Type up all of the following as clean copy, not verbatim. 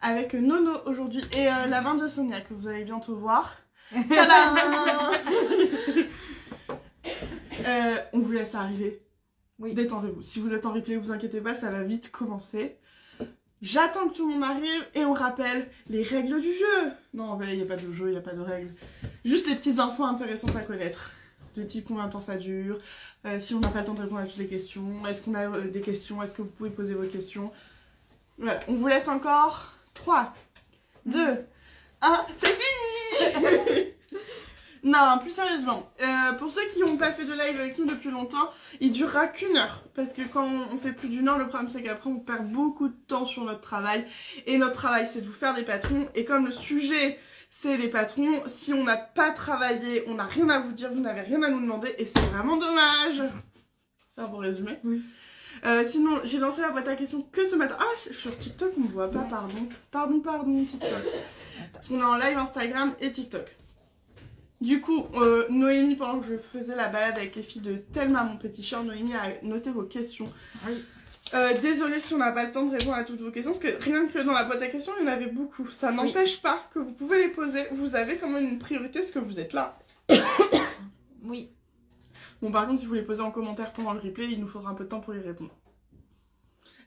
Avec Nono aujourd'hui et la main de Sonia que vous allez bientôt voir. Tadam. On vous laisse arriver. Oui. Détendez-vous. Si vous êtes en replay, vous inquiétez pas, ça va vite commencer. J'attends que tout le monde arrive et on rappelle les règles du jeu. Non, il n'y a pas de jeu, il n'y a pas de règles. Juste les petites infos intéressantes à connaître. De type combien de temps ça dure, si on n'a pas le temps de répondre à toutes les questions, est-ce qu'on a des questions, est-ce que vous pouvez poser vos questions. Voilà, on vous laisse encore 3, 2, 1, c'est fini. Non, plus sérieusement, pour ceux qui n'ont pas fait de live avec nous depuis longtemps, il durera qu'1 heure. Parce que quand on fait plus d'1 heure, le problème c'est qu'après on perd beaucoup de temps sur notre travail. Et notre travail c'est de vous faire des patrons. Et comme le sujet c'est les patrons, si on n'a pas travaillé, on n'a rien à vous dire, vous n'avez rien à nous demander. Et c'est vraiment dommage. C'est un bon résumé. Oui. Sinon, j'ai lancé la boîte à questions que ce matin. Ah, sur TikTok on me voit pas, pardon. Pardon, TikTok. Parce qu'on est en live Instagram et TikTok. Du coup, Noémie, pendant que je faisais la balade avec les filles de Thelma, mon petit chat, Noémie a noté vos questions. Oui. Désolée si on n'a pas le temps de répondre à toutes vos questions, parce que rien que dans la boîte à questions, il y en avait beaucoup. Ça n'empêche pas que vous pouvez les poser. Vous avez quand même une priorité, parce que vous êtes là. Oui. Bon, par contre, si vous les posez en commentaire pendant le replay, il nous faudra un peu de temps pour y répondre.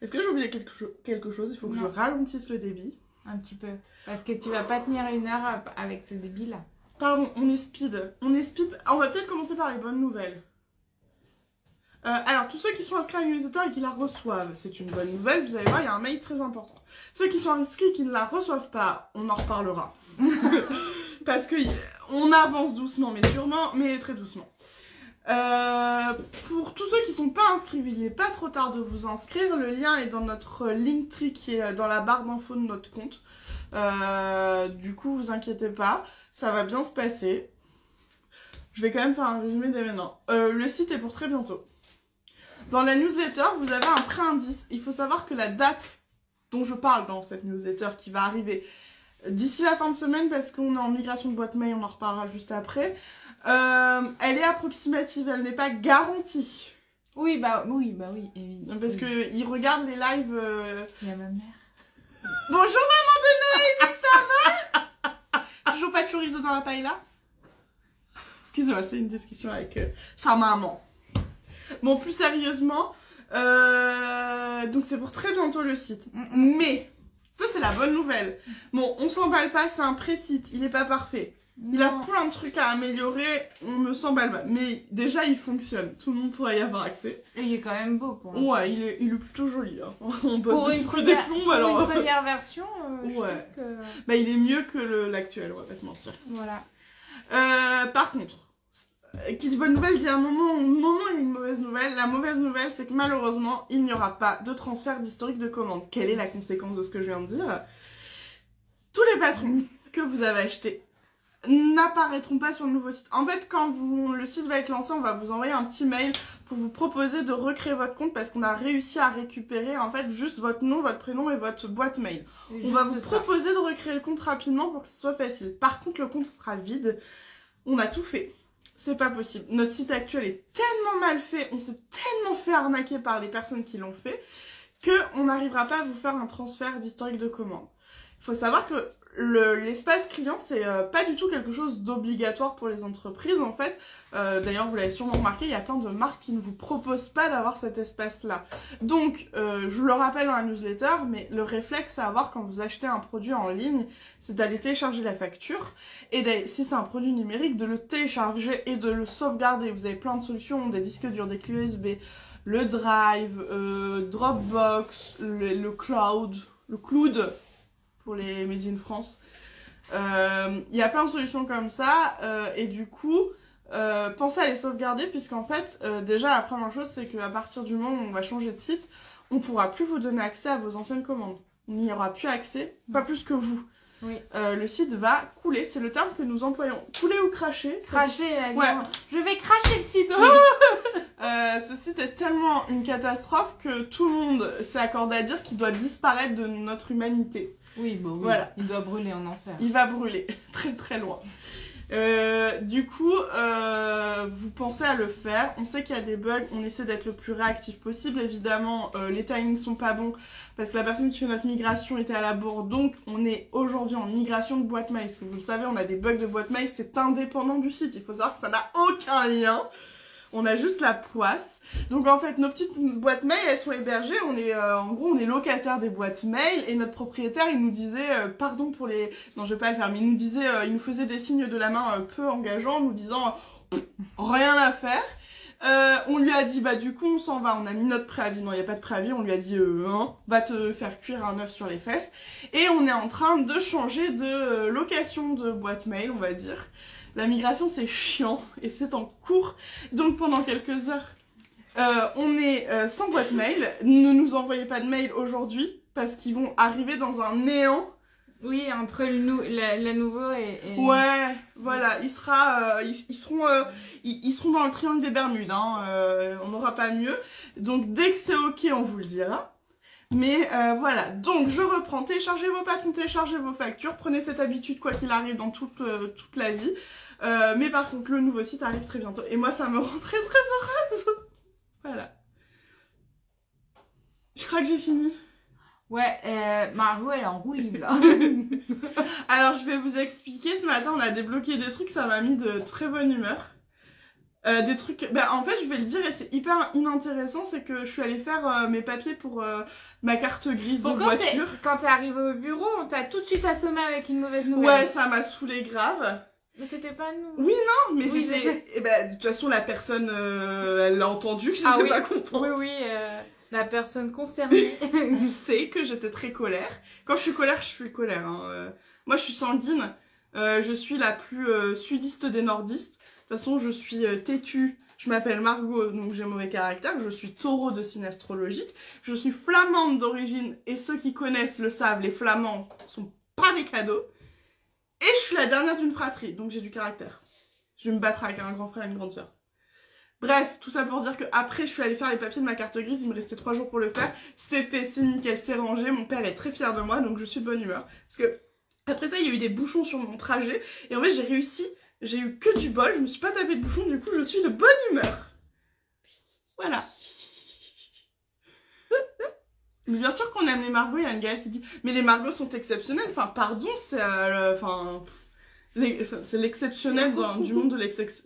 Est-ce que j'ai oublié quelque chose? Il faut que je ralentisse le débit. Un petit peu. Parce que tu vas pas tenir 1 heure avec ce débit-là. Pardon, on est speed. On va peut-être commencer par les bonnes nouvelles. Alors, tous ceux qui sont inscrits à la newsletter et qui la reçoivent, c'est une bonne nouvelle. Vous allez voir, il y a un mail très important. Ceux qui sont inscrits et qui ne la reçoivent pas, on en reparlera. Parce que on avance doucement, mais sûrement, mais très doucement. Pour tous ceux qui sont pas inscrits, il n'est pas trop tard de vous inscrire. Le lien est dans notre Linktree qui est dans la barre d'infos de notre compte. Du coup, vous inquiétez pas. Ça va bien se passer. Je vais quand même faire un résumé des événements. Le site est pour très bientôt. Dans la newsletter, vous avez un pré-indice. Il faut savoir que la date dont je parle dans cette newsletter qui va arriver d'ici la fin de semaine, parce qu'on est en migration de boîte mail, on en reparlera juste après, elle est approximative, elle n'est pas garantie. Oui, évidemment. Parce que ils regardent les lives... Il y a ma mère. Bonjour maman de Noémie, ça va? Toujours pas de chorizo dans la paella? Excusez-moi, c'est une discussion avec sa maman. Bon, plus sérieusement, donc c'est pour très bientôt le site. Mais, ça c'est la bonne nouvelle. Bon, on s'emballe pas, c'est un pré-site, il est pas parfait. Il a plein de trucs à améliorer, on ne s'emballe pas. Mais déjà, il fonctionne, tout le monde pourra y avoir accès. Et il est quand même beau pour l'instant. Ouais, il est plutôt joli. Hein. On bosse pour dessus que des plombs, alors... Pour une première version, ouais. je trouve que... Bah, il est mieux que l'actuel, on va pas se mentir. Voilà. Par contre, qui dit bonne nouvelle dit un moment il y a une mauvaise nouvelle. La mauvaise nouvelle, c'est que malheureusement, il n'y aura pas de transfert d'historique de commande. Quelle est la conséquence de ce que je viens de dire? Tous les patrons que vous avez achetés n'apparaîtront pas sur le nouveau site. En fait, quand le site va être lancé, on va vous envoyer un petit mail pour vous proposer de recréer votre compte parce qu'on a réussi à récupérer en fait juste votre nom, votre prénom et votre boîte mail. On va vous proposer de recréer le compte rapidement pour que ce soit facile. Par contre, le compte sera vide. On a tout fait. C'est pas possible. Notre site actuel est tellement mal fait, on s'est tellement fait arnaquer par les personnes qui l'ont fait, qu'on n'arrivera pas à vous faire un transfert d'historique de commande. Il faut savoir que l'espace client, c'est pas du tout quelque chose d'obligatoire pour les entreprises, en fait. D'ailleurs, vous l'avez sûrement remarqué, il y a plein de marques qui ne vous proposent pas d'avoir cet espace-là. Donc, je vous le rappelle dans la newsletter, mais le réflexe à avoir quand vous achetez un produit en ligne, c'est d'aller télécharger la facture, et si c'est un produit numérique, de le télécharger et de le sauvegarder. Vous avez plein de solutions, des disques durs, des clés USB, le Drive, Dropbox, le Cloud, pour les Made in France. Il y a plein de solutions comme ça, et du coup, pensez à les sauvegarder, puisqu'en fait, déjà, la première chose, c'est qu'à partir du moment où on va changer de site, on ne pourra plus vous donner accès à vos anciennes commandes. Il n'y aura plus accès, pas plus que vous. Oui. Le site va couler, c'est le terme que nous employons. Couler ou cracher. Cracher, ouais. Je vais cracher le site. Ce site est tellement une catastrophe que tout le monde s'est accordé à dire qu'il doit disparaître de notre humanité. Oui, bon, oui. Voilà. Il doit brûler en enfer. Il va brûler, très très loin. Du coup, vous pensez à le faire. On sait qu'il y a des bugs, on essaie d'être le plus réactif possible. Évidemment, les timings sont pas bons parce que la personne qui fait notre migration était à la bourre. Donc, on est aujourd'hui en migration de boîte mail. Parce que vous le savez, on a des bugs de boîte mail, c'est indépendant du site. Il faut savoir que ça n'a aucun lien. On a juste la poisse. Donc en fait, nos petites boîtes mail, elles sont hébergées. On est, en gros, on est locataire des boîtes mail. Et notre propriétaire, il nous disait, pardon pour les... Non, je vais pas le faire, mais il nous disait, il nous faisait des signes de la main peu engageants, nous disant, rien à faire. On lui a dit, bah du coup, on s'en va. On a mis notre préavis. Non, il n'y a pas de préavis. On lui a dit, va te faire cuire un œuf sur les fesses. Et on est en train de changer de location de boîte mail, on va dire. La migration, c'est chiant et c'est en cours. Donc pendant quelques heures, on est sans boîte mail. Ne nous envoyez pas de mail aujourd'hui parce qu'ils vont arriver dans un néant. Oui, entre le nouveau et... Ouais, voilà, ils seront dans le triangle des Bermudes, hein. On n'aura pas mieux. Donc dès que c'est ok, on vous le dira. Mais voilà, donc je reprends, téléchargez vos patrons, téléchargez vos factures, prenez cette habitude quoi qu'il arrive dans toute la vie. Mais par contre, le nouveau site arrive très bientôt. Et moi, ça me rend très heureuse. Voilà. Je crois que j'ai fini. Ouais, Margot, elle est en roue libre, là. Alors, je vais vous expliquer. Ce matin, on a débloqué des trucs, ça m'a mis de très bonne humeur. Des trucs... Ben, en fait, je vais le dire, et c'est hyper inintéressant, c'est que je suis allée faire mes papiers pour ma carte grise de voiture. Quand t'es arrivée au bureau, on t'a tout de suite assommé avec une mauvaise nouvelle. Ouais, ça m'a saoulée grave. Mais c'était pas nous. Oui, non, mais oui, j'étais... Et ben, de toute façon, la personne, elle l'a entendu que j'étais pas contente. Oui, la personne concernée sait que j'étais très colère. Quand je suis colère, je suis colère. Hein. Moi, je suis sanguine. Je suis la plus sudiste des nordistes. De toute façon, je suis têtue. Je m'appelle Margot, donc j'ai mauvais caractère. Je suis taureau de signe astrologique. Je suis flamande d'origine. Et ceux qui connaissent le savent, les flamands sont pas des cadeaux. Et je suis la dernière d'une fratrie, donc j'ai du caractère. Je vais me battre avec un grand frère et une grande sœur. Bref, tout ça pour dire que après je suis allée faire les papiers de ma carte grise, il me restait 3 jours pour le faire. C'est fait, c'est nickel, c'est rangé, mon père est très fier de moi, donc je suis de bonne humeur. Parce que après ça, il y a eu des bouchons sur mon trajet, et en fait j'ai réussi, j'ai eu que du bol, je me suis pas tapé de bouchons, du coup je suis de bonne humeur. Voilà. Mais bien sûr qu'on aime les Margots, il y a une Gaëlle qui dit « Mais les Margots sont exceptionnels, enfin pardon, c'est c'est l'exceptionnel du monde de l'exception. »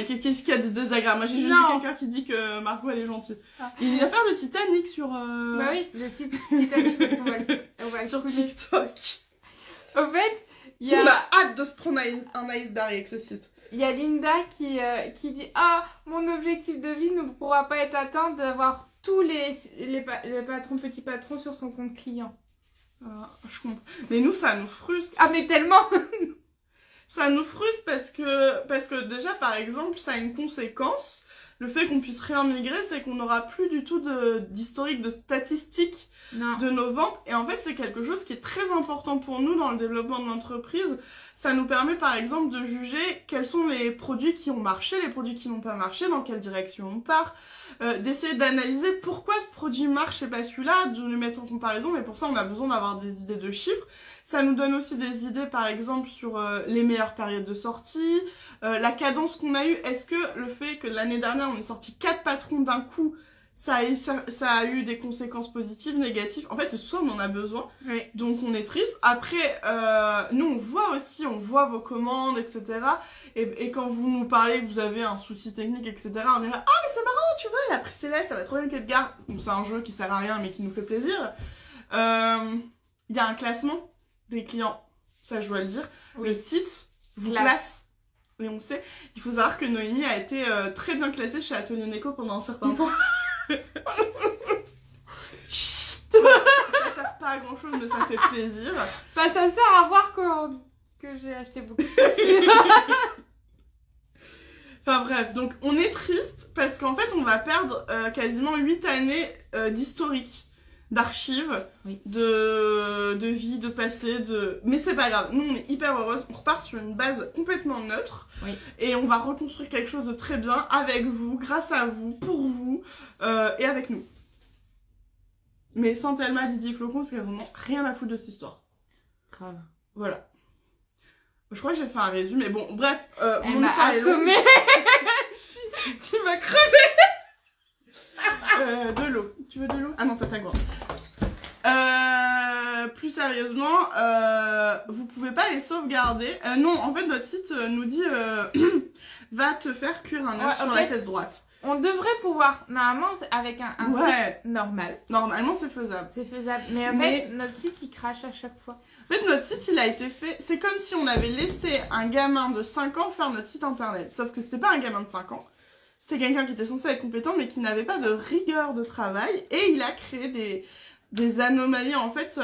Qu'est-ce qu'il y a de désagréable? Moi j'ai juste vu quelqu'un qui dit que Margot elle est gentille. Ah. Il y a l'affaire de Titanic sur... Bah oui, c'est le site Titanic parce qu'on va sur TikTok. En fait, il y a... On a hâte de se prendre un iceberg avec ce site. Il y a Linda qui dit « Ah, mon objectif de vie ne pourra pas être atteint d'avoir tous les patrons, petits patrons sur son compte client. » Je comprends. Mais nous ça nous frustre. Ah mais tellement. Ça nous frustre parce que déjà, par exemple, ça a une conséquence. Le fait qu'on puisse réimmigrer, c'est qu'on n'aura plus du tout d'historique, de statistiques de nos ventes. Et en fait, c'est quelque chose qui est très important pour nous dans le développement de l'entreprise. Ça nous permet, par exemple, de juger quels sont les produits qui ont marché, les produits qui n'ont pas marché, dans quelle direction on part. D'essayer d'analyser pourquoi ce produit marche et pas celui-là, de le mettre en comparaison. Mais pour ça, on a besoin d'avoir des idées de chiffres. Ça nous donne aussi des idées, par exemple, sur les meilleures périodes de sortie, la cadence qu'on a eue. Est-ce que le fait que l'année dernière, on ait sorti 4 patrons d'un coup, ça a eu des conséquences positives, négatives? En fait, tout ça, on en a besoin. Oui. Donc, on est triste. Après, nous, on voit vos commandes, etc. Et quand vous nous parlez que vous avez un souci technique, etc., on est là, ah, mais c'est marrant, tu vois, elle a pris Céleste, ça va trop bien qu'Edgar. Donc, c'est un jeu qui sert à rien, mais qui nous fait plaisir. Il y a un classement des clients, ça je dois le dire. Oui. Le site vous classe, et on sait. Il faut savoir que Noémie a été très bien classée chez Atelier Neko pendant un certain temps. Chut. Ça sert pas à grand chose, mais ça fait plaisir. Bah, ça sert à voir que j'ai acheté beaucoup. Enfin bref, donc on est triste parce qu'en fait on va perdre quasiment 8 années d'historique, d'archives, oui. de vie, de passé, mais c'est pas grave, nous on est hyper heureuses, on repart sur une base complètement neutre, oui. Et on va reconstruire quelque chose de très bien avec vous, grâce à vous, pour vous, et avec nous. Mais sans Thelma, Didier et Flocon, parce qu'elles en ont rien à foutre de cette histoire. Grave. Voilà. Je crois que j'ai fait un résumé. Bon, bref, Elle mon m'a histoire est longue. assommée. Tu m'as crevé. De l'eau. Tu veux de l'eau? Ah non, t'as ta gourde. Plus sérieusement, vous pouvez pas les sauvegarder. Non, en fait, notre site nous dit va te faire cuire un œuf sur la fesse droite. On devrait pouvoir, normalement, avec un site normal. Normalement, c'est faisable. C'est faisable. Mais en fait, notre site, il crache à chaque fois. En fait, notre site, il a été fait... C'est comme si on avait laissé un gamin de 5 ans faire notre site internet. Sauf que c'était pas un gamin de 5 ans. C'était quelqu'un qui était censé être compétent, mais qui n'avait pas de rigueur de travail. Et il a créé des anomalies, en fait...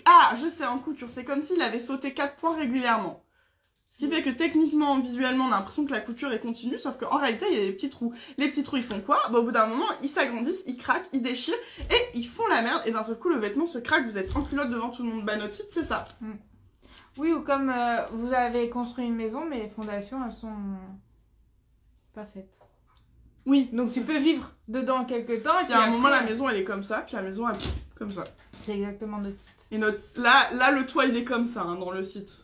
Ah, je sais, en couture. C'est comme s'il avait sauté 4 points régulièrement. Ce qui fait que techniquement, visuellement, on a l'impression que la couture est continue, sauf qu'en réalité, il y a des petits trous. Les petits trous, ils font quoi? Bah, au bout d'un moment, ils s'agrandissent, ils craquent, ils déchirent, et ils font la merde, et d'un seul coup, le vêtement se craque, vous êtes en culotte devant tout le monde. Bah, notre site, c'est ça. Oui, ou comme vous avez construit une maison, mais les fondations, elles sont pas faites. Oui. Donc tu peux vivre dedans quelques temps, et puis à un moment, la maison, elle est comme ça, puis la maison, elle est comme ça. C'est exactement notre site. Et là, le toit, il est comme ça, hein, dans le site.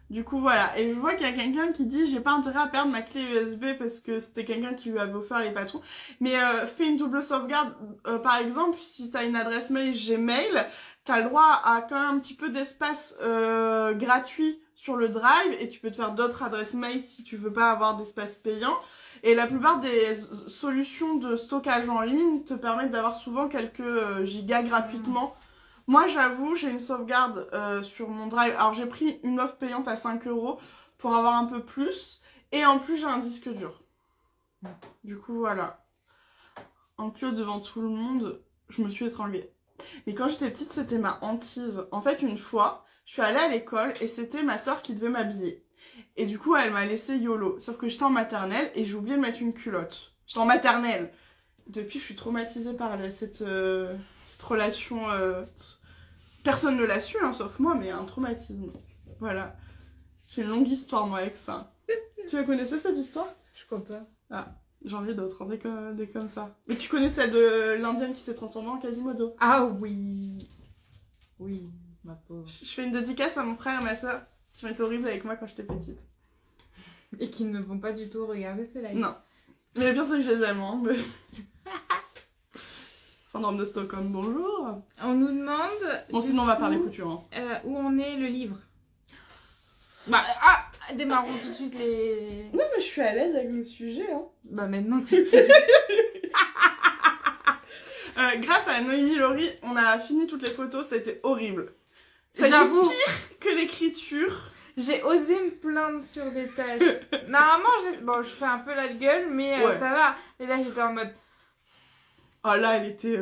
Du coup, voilà. Et je vois qu'il y a quelqu'un qui dit « J'ai pas intérêt à perdre ma clé USB parce que c'était quelqu'un qui lui avait offert les patrons. » Mais fais une double sauvegarde. Par exemple, si t'as une adresse mail Gmail, t'as le droit à quand même un petit peu d'espace gratuit sur le drive et tu peux te faire d'autres adresses mail si tu veux pas avoir d'espace payant. Et la plupart des solutions de stockage en ligne te permettent d'avoir souvent quelques gigas gratuitement. Moi, j'avoue, j'ai une sauvegarde sur mon drive. Alors, j'ai pris une offre payante à 5 € pour avoir un peu plus. Et en plus, j'ai un disque dur. Du coup, voilà. En clos devant tout le monde, je me suis étranglée. Mais quand j'étais petite, c'était ma hantise. En fait, une fois, je suis allée à l'école et c'était ma soeur qui devait m'habiller. Et du coup, elle m'a laissé YOLO. Sauf que j'étais en maternelle et j'ai oublié de mettre une culotte. J'étais en maternelle. Depuis, je suis traumatisée par cette relation... Personne ne l'a su, hein, sauf moi, mais un traumatisme. Voilà. J'ai une longue histoire, moi, avec ça. Tu la connaissais, cette histoire? Je crois pas. Ah, j'en ai d'autres, des comme ça. Mais tu connais celle de l'indienne qui s'est transformée en Quasimodo? Ah oui. Oui, ma pauvre. Je fais une dédicace à mon frère et ma soeur qui ont été horribles avec moi quand j'étais petite. Et qui ne vont pas du tout regarder ce live. Non. Mais le pire, c'est que je les aime, hein. Syndrome de Stockholm, bonjour. On nous demande... Bon, sinon on va parler couture. Hein. Où en est le livre? Bah, démarrons tout de suite les... Non, mais je suis à l'aise avec le sujet. Hein. Bah maintenant que c'est... Grâce à Noémie Laurie, on a fini toutes les photos, c'était horrible. Ça J'avoue. Pire que l'écriture. J'ai osé me plaindre sur des tâches. Normalement, bon, je fais un peu la gueule, mais ça va. Et là, j'étais en mode... Oh là, elle était...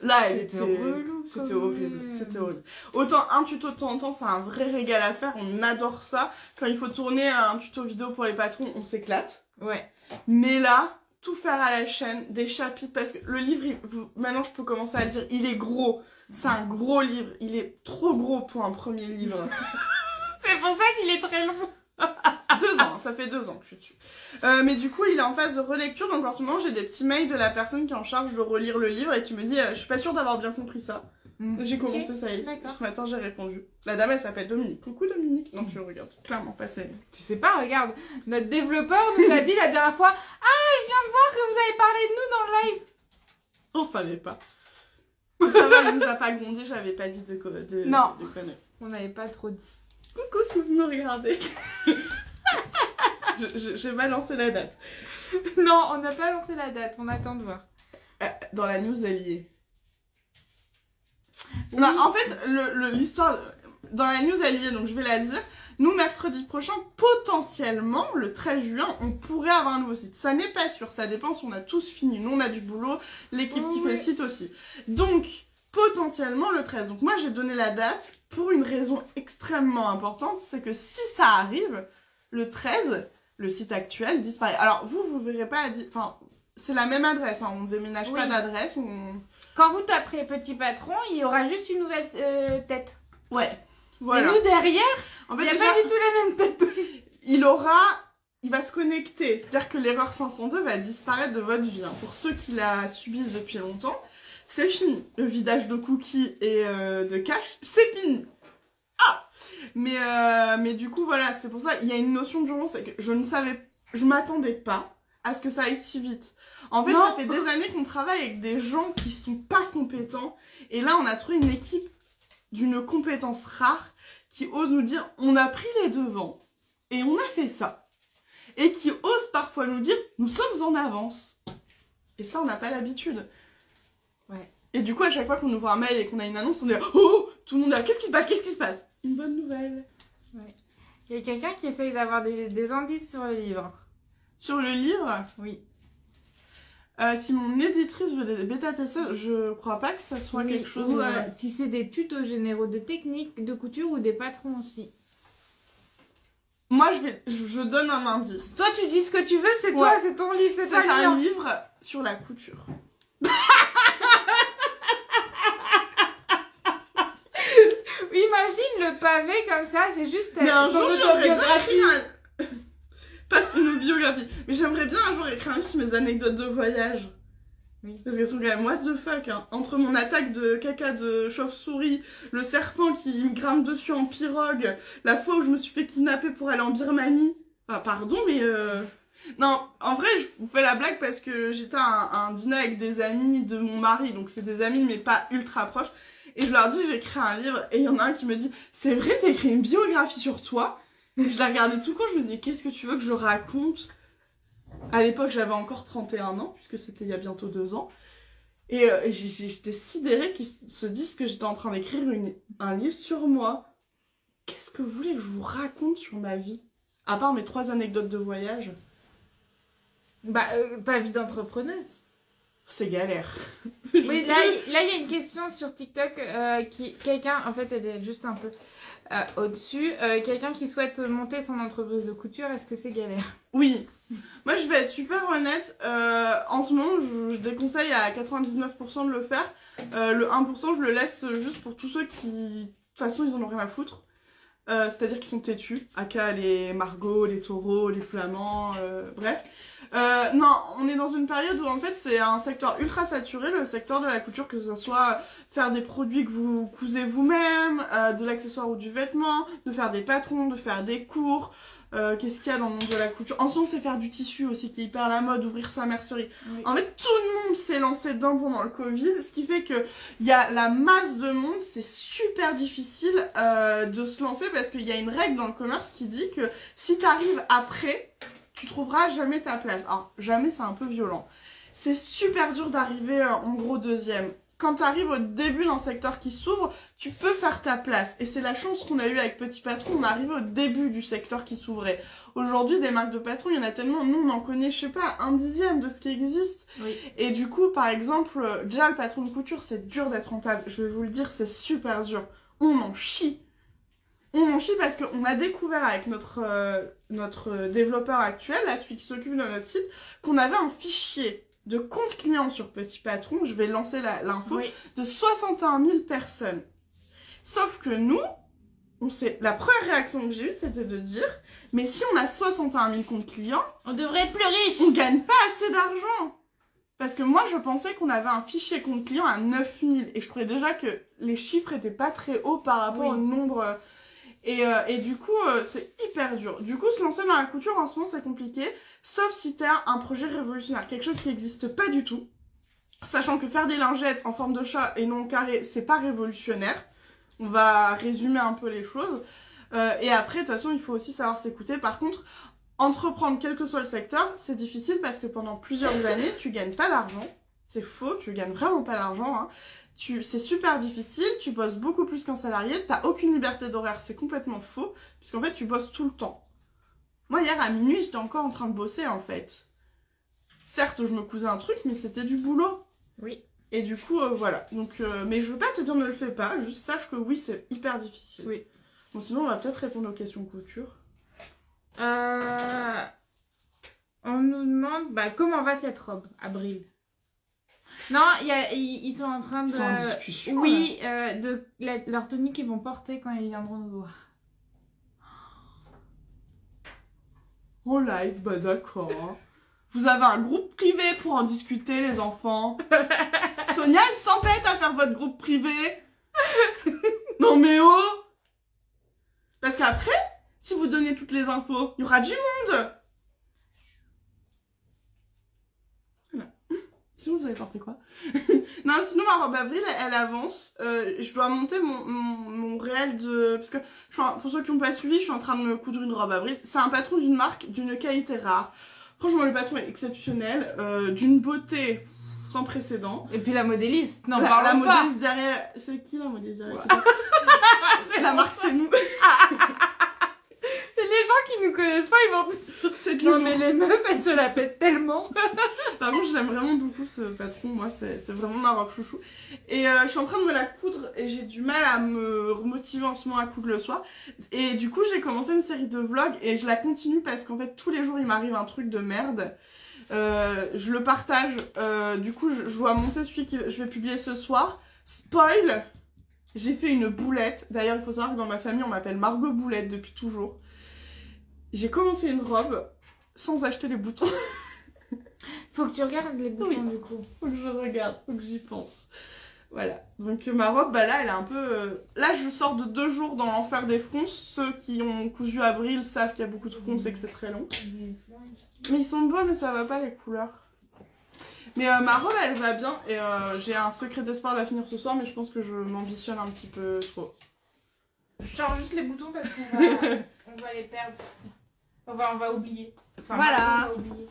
Là, elle était... relou. C'était horrible, c'était horrible. Autant un tuto de temps en temps, c'est un vrai régal à faire, on adore ça. Quand il faut tourner un tuto vidéo pour les patrons, on s'éclate. Ouais. Mais là, tout faire à la chaîne, des chapitres, parce que le livre, maintenant je peux commencer à le dire, il est gros. C'est un gros livre, il est trop gros pour un premier livre. C'est pour ça qu'il est très long. 2 ans, ça fait 2 ans que je suis dessus. Mais du coup, il est en phase de relecture, donc en ce moment, j'ai des petits mails de la personne qui est en charge de relire le livre et qui me dit je suis pas sûre d'avoir bien compris ça. J'ai commencé ça y est. Ce matin, j'ai répondu. La dame, elle s'appelle Dominique. Coucou Dominique. Non, tu regardes. Clairement, passé. Tu sais pas, regarde. Notre développeur nous a dit la dernière fois je viens de voir que vous avez parlé de nous dans le live. On savait pas. Ça va, il nous a pas grondé, j'avais pas dit de conneries. On n'avait pas trop dit. Coucou si vous me regardez. J'ai mal lancé la date. Non, on n'a pas lancé la date, on attend de voir. Dans la news, elle y est. Oui. Non, en fait, l'histoire... Dans la news, elle y est, donc je vais la dire. Nous, mercredi prochain, potentiellement, le 13 juin, on pourrait avoir un nouveau site. Ça n'est pas sûr, ça dépend si on a tous fini. Nous, on a du boulot, l'équipe qui fait le site aussi. Donc, potentiellement le 13. Donc moi, j'ai donné la date pour une raison extrêmement importante, c'est que si ça arrive, le 13, le site actuel disparaît. Alors, vous verrez pas... Enfin, c'est la même adresse, hein, on déménage pas d'adresse. Quand vous taperez Petit Patron, il y aura juste une nouvelle tête. Ouais. Voilà. Et nous, derrière, en fait, il n'y a pas du tout la même tête. Il va se connecter. C'est-à-dire que l'erreur 502 va disparaître de votre vie. Hein. Pour ceux qui la subissent depuis longtemps, c'est fini. Le vidage de cookies et de cache, c'est fini. Mais du coup, voilà, c'est pour ça, il y a une notion d'urgence, c'est que je m'attendais pas à ce que ça aille si vite. En fait, ça fait des années qu'on travaille avec des gens qui sont pas compétents, et là, on a trouvé une équipe d'une compétence rare qui ose nous dire, on a pris les devants, et on a fait ça. Et qui ose parfois nous dire, nous sommes en avance. Et ça, on n'a pas l'habitude. Ouais. Et du coup, à chaque fois qu'on ouvre un mail et qu'on a une annonce, on est oh, tout le monde est là, qu'est-ce qui se passe? Une bonne nouvelle. Ouais. Il y a quelqu'un qui essaye d'avoir des indices sur le livre. Sur le livre, Oui. Si mon éditrice veut des bêta-testeurs, je crois pas que ça soit Oui, quelque chose... ou si c'est des tutos généraux de technique, de couture ou des patrons aussi. Moi, je donne un indice. Toi, tu dis ce que tu veux, c'est toi, c'est ton livre, c'est pas le un mien. livre sur la couture. Imagine le pavé comme ça, c'est juste Mais un ton jour, j'aimerais bien autobiographie. écrire pas une biographie, mais j'aimerais bien un jour écrire un livre sur mes anecdotes de voyage. Oui. Parce qu'elles sont quand même what the fuck, hein. Entre mon attaque de caca de chauve-souris, le serpent qui me grimpe dessus en pirogue, la fois où je me suis fait kidnapper pour aller en Birmanie. Enfin, pardon, mais non, en vrai, je vous fais la blague parce que j'étais à un dîner avec des amis de mon mari, donc c'est des amis mais pas ultra proches. Et je leur dis, j'ai écrit un livre, et il y en a un qui me dit, c'est vrai, t'as écrit une biographie sur toi? Et je la regardais tout le temps, je me dis, qu'est-ce que tu veux que je raconte? À l'époque, j'avais encore 31 ans, puisque c'était il y a bientôt 2 ans. Et j'étais sidérée qu'ils se disent que j'étais en train d'écrire un livre sur moi. Qu'est-ce que vous voulez que je vous raconte sur ma vie? À part mes 3 anecdotes de voyage. Bah, ta vie d'entrepreneuse. C'est galère. Oui, là, il y a une question sur TikTok quelqu'un, en fait, elle est juste un peu au-dessus. Quelqu'un qui souhaite monter son entreprise de couture, est-ce que c'est galère? Oui. Moi, je vais être super honnête. En ce moment, je déconseille à 99% de le faire. Le 1%, je le laisse juste pour tous ceux qui, de toute façon, ils en ont rien à foutre. C'est-à-dire qu'ils sont têtus. Aka les Margot, les taureaux, les flamands, bref. Non, on est dans une période où en fait c'est un secteur ultra saturé, le secteur de la couture, que ce soit faire des produits que vous cousez vous-même, de l'accessoire ou du vêtement, de faire des patrons, de faire des cours. Qu'est-ce qu'il y a dans le monde de la couture? En ce moment, c'est faire du tissu aussi qui est hyper à la mode, ouvrir sa mercerie. Oui. En fait, tout le monde s'est lancé dedans pendant le Covid, ce qui fait que il y a la masse de monde, c'est super difficile de se lancer parce qu'il y a une règle dans le commerce qui dit que si t'arrives après, tu trouveras jamais ta place. Alors, jamais, c'est un peu violent. C'est super dur d'arriver en gros deuxième. Quand tu arrives au début d'un secteur qui s'ouvre, tu peux faire ta place. Et c'est la chance qu'on a eue avec Petit Patron, on est arrivé au début du secteur qui s'ouvrait. Aujourd'hui, des marques de patron, il y en a tellement, nous on en connaît, je sais pas, 1/10 de ce qui existe. Oui. Et du coup, par exemple, déjà le patron de couture, c'est dur d'être rentable. Je vais vous le dire, c'est super dur. On en chie. On en chie parce qu'on a découvert avec notre développeur actuel, là, celui qui s'occupe de notre site, qu'on avait un fichier de compte client sur Petit Patron, je vais lancer l'info, oui, de 61 000 personnes. Sauf que nous, la première réaction que j'ai eue, c'était de dire, mais si on a 61 000 comptes clients, on devrait être plus riche. On gagne pas assez d'argent. Parce que moi, je pensais qu'on avait un fichier compte client à 9 000, et je trouvais déjà que les chiffres étaient pas très hauts par rapport au nombre... Et du coup, c'est hyper dur. Du coup, se lancer dans la couture, en ce moment, c'est compliqué. Sauf si t'as un projet révolutionnaire, quelque chose qui n'existe pas du tout. Sachant que faire des lingettes en forme de chat et non carré, c'est pas révolutionnaire. On va résumer un peu les choses. Et après, de toute façon, il faut aussi savoir s'écouter. Par contre, entreprendre quel que soit le secteur, c'est difficile parce que pendant plusieurs années, tu gagnes pas d'argent. C'est faux, tu gagnes vraiment pas d'argent, hein. C'est super difficile, tu bosses beaucoup plus qu'un salarié, t'as aucune liberté d'horaire, c'est complètement faux, puisqu'en fait tu bosses tout le temps. Moi hier à minuit, j'étais encore en train de bosser en fait. Certes, je me cousais un truc, mais c'était du boulot. Oui. Et du coup, voilà. Donc, mais je veux pas te dire ne le fais pas, juste sache que oui, c'est hyper difficile. Oui. Bon, sinon on va peut-être répondre aux questions couture. On nous demande, comment va cette robe, Avril? Non, ils sont en train de... C'est en discussion. Oui, de leur tenue qu'ils vont porter quand ils viendront nous voir. En live, bah d'accord. Vous avez un groupe privé pour en discuter, les enfants. Sonia, elle s'empête à faire votre groupe privé. Non mais oh! donner toutes les infos. Il y aura du monde. Voilà. Sinon, vous avez porté quoi? Non, sinon, ma robe avril, elle avance. Je dois monter mon réel de... Parce que, pour ceux qui n'ont pas suivi, je suis en train de me coudre une robe avril. C'est un patron d'une marque d'une qualité rare. Franchement, le patron est exceptionnel. D'une beauté sans précédent. Et puis la modéliste, n'en La parlons pas. modéliste derrière... C'est qui la modéliste derrière? La marque, c'est nous. Les gens qui nous connaissent pas, ils vont dire C'est non mais les meufs, elles se la pètent tellement. Par contre, je l'aime vraiment beaucoup ce patron. Moi, c'est vraiment ma robe chouchou. Et je suis en train de me la coudre et j'ai du mal à me remotiver en ce moment à coudre le soir. Et du coup, j'ai commencé une série de vlogs et je la continue parce qu'en fait, tous les jours, il m'arrive un truc de merde. Je le partage. Du coup, je dois monter celui que je vais publier ce soir. Spoil! J'ai fait une boulette. D'ailleurs, il faut savoir que dans ma famille, on m'appelle Margot Boulette depuis toujours. J'ai commencé une robe sans acheter les boutons. Faut que tu regardes les boutons du coup. Faut que je regarde, faut que j'y pense. Voilà. Donc ma robe, bah là, elle est un peu... Là, je sors de 2 jours dans l'enfer des fronces. Ceux qui ont cousu avril savent qu'il y a beaucoup de fronces et que c'est très long. Mais ils sont beaux, mais ça va pas les couleurs. Mais ma robe, elle va bien. Et j'ai un secret d'espoir à finir ce soir, mais je pense que je m'ambitionne un petit peu trop. Je change juste les boutons parce qu'on va, on va les perdre. On va oublier. Enfin, Voilà. on va oublier.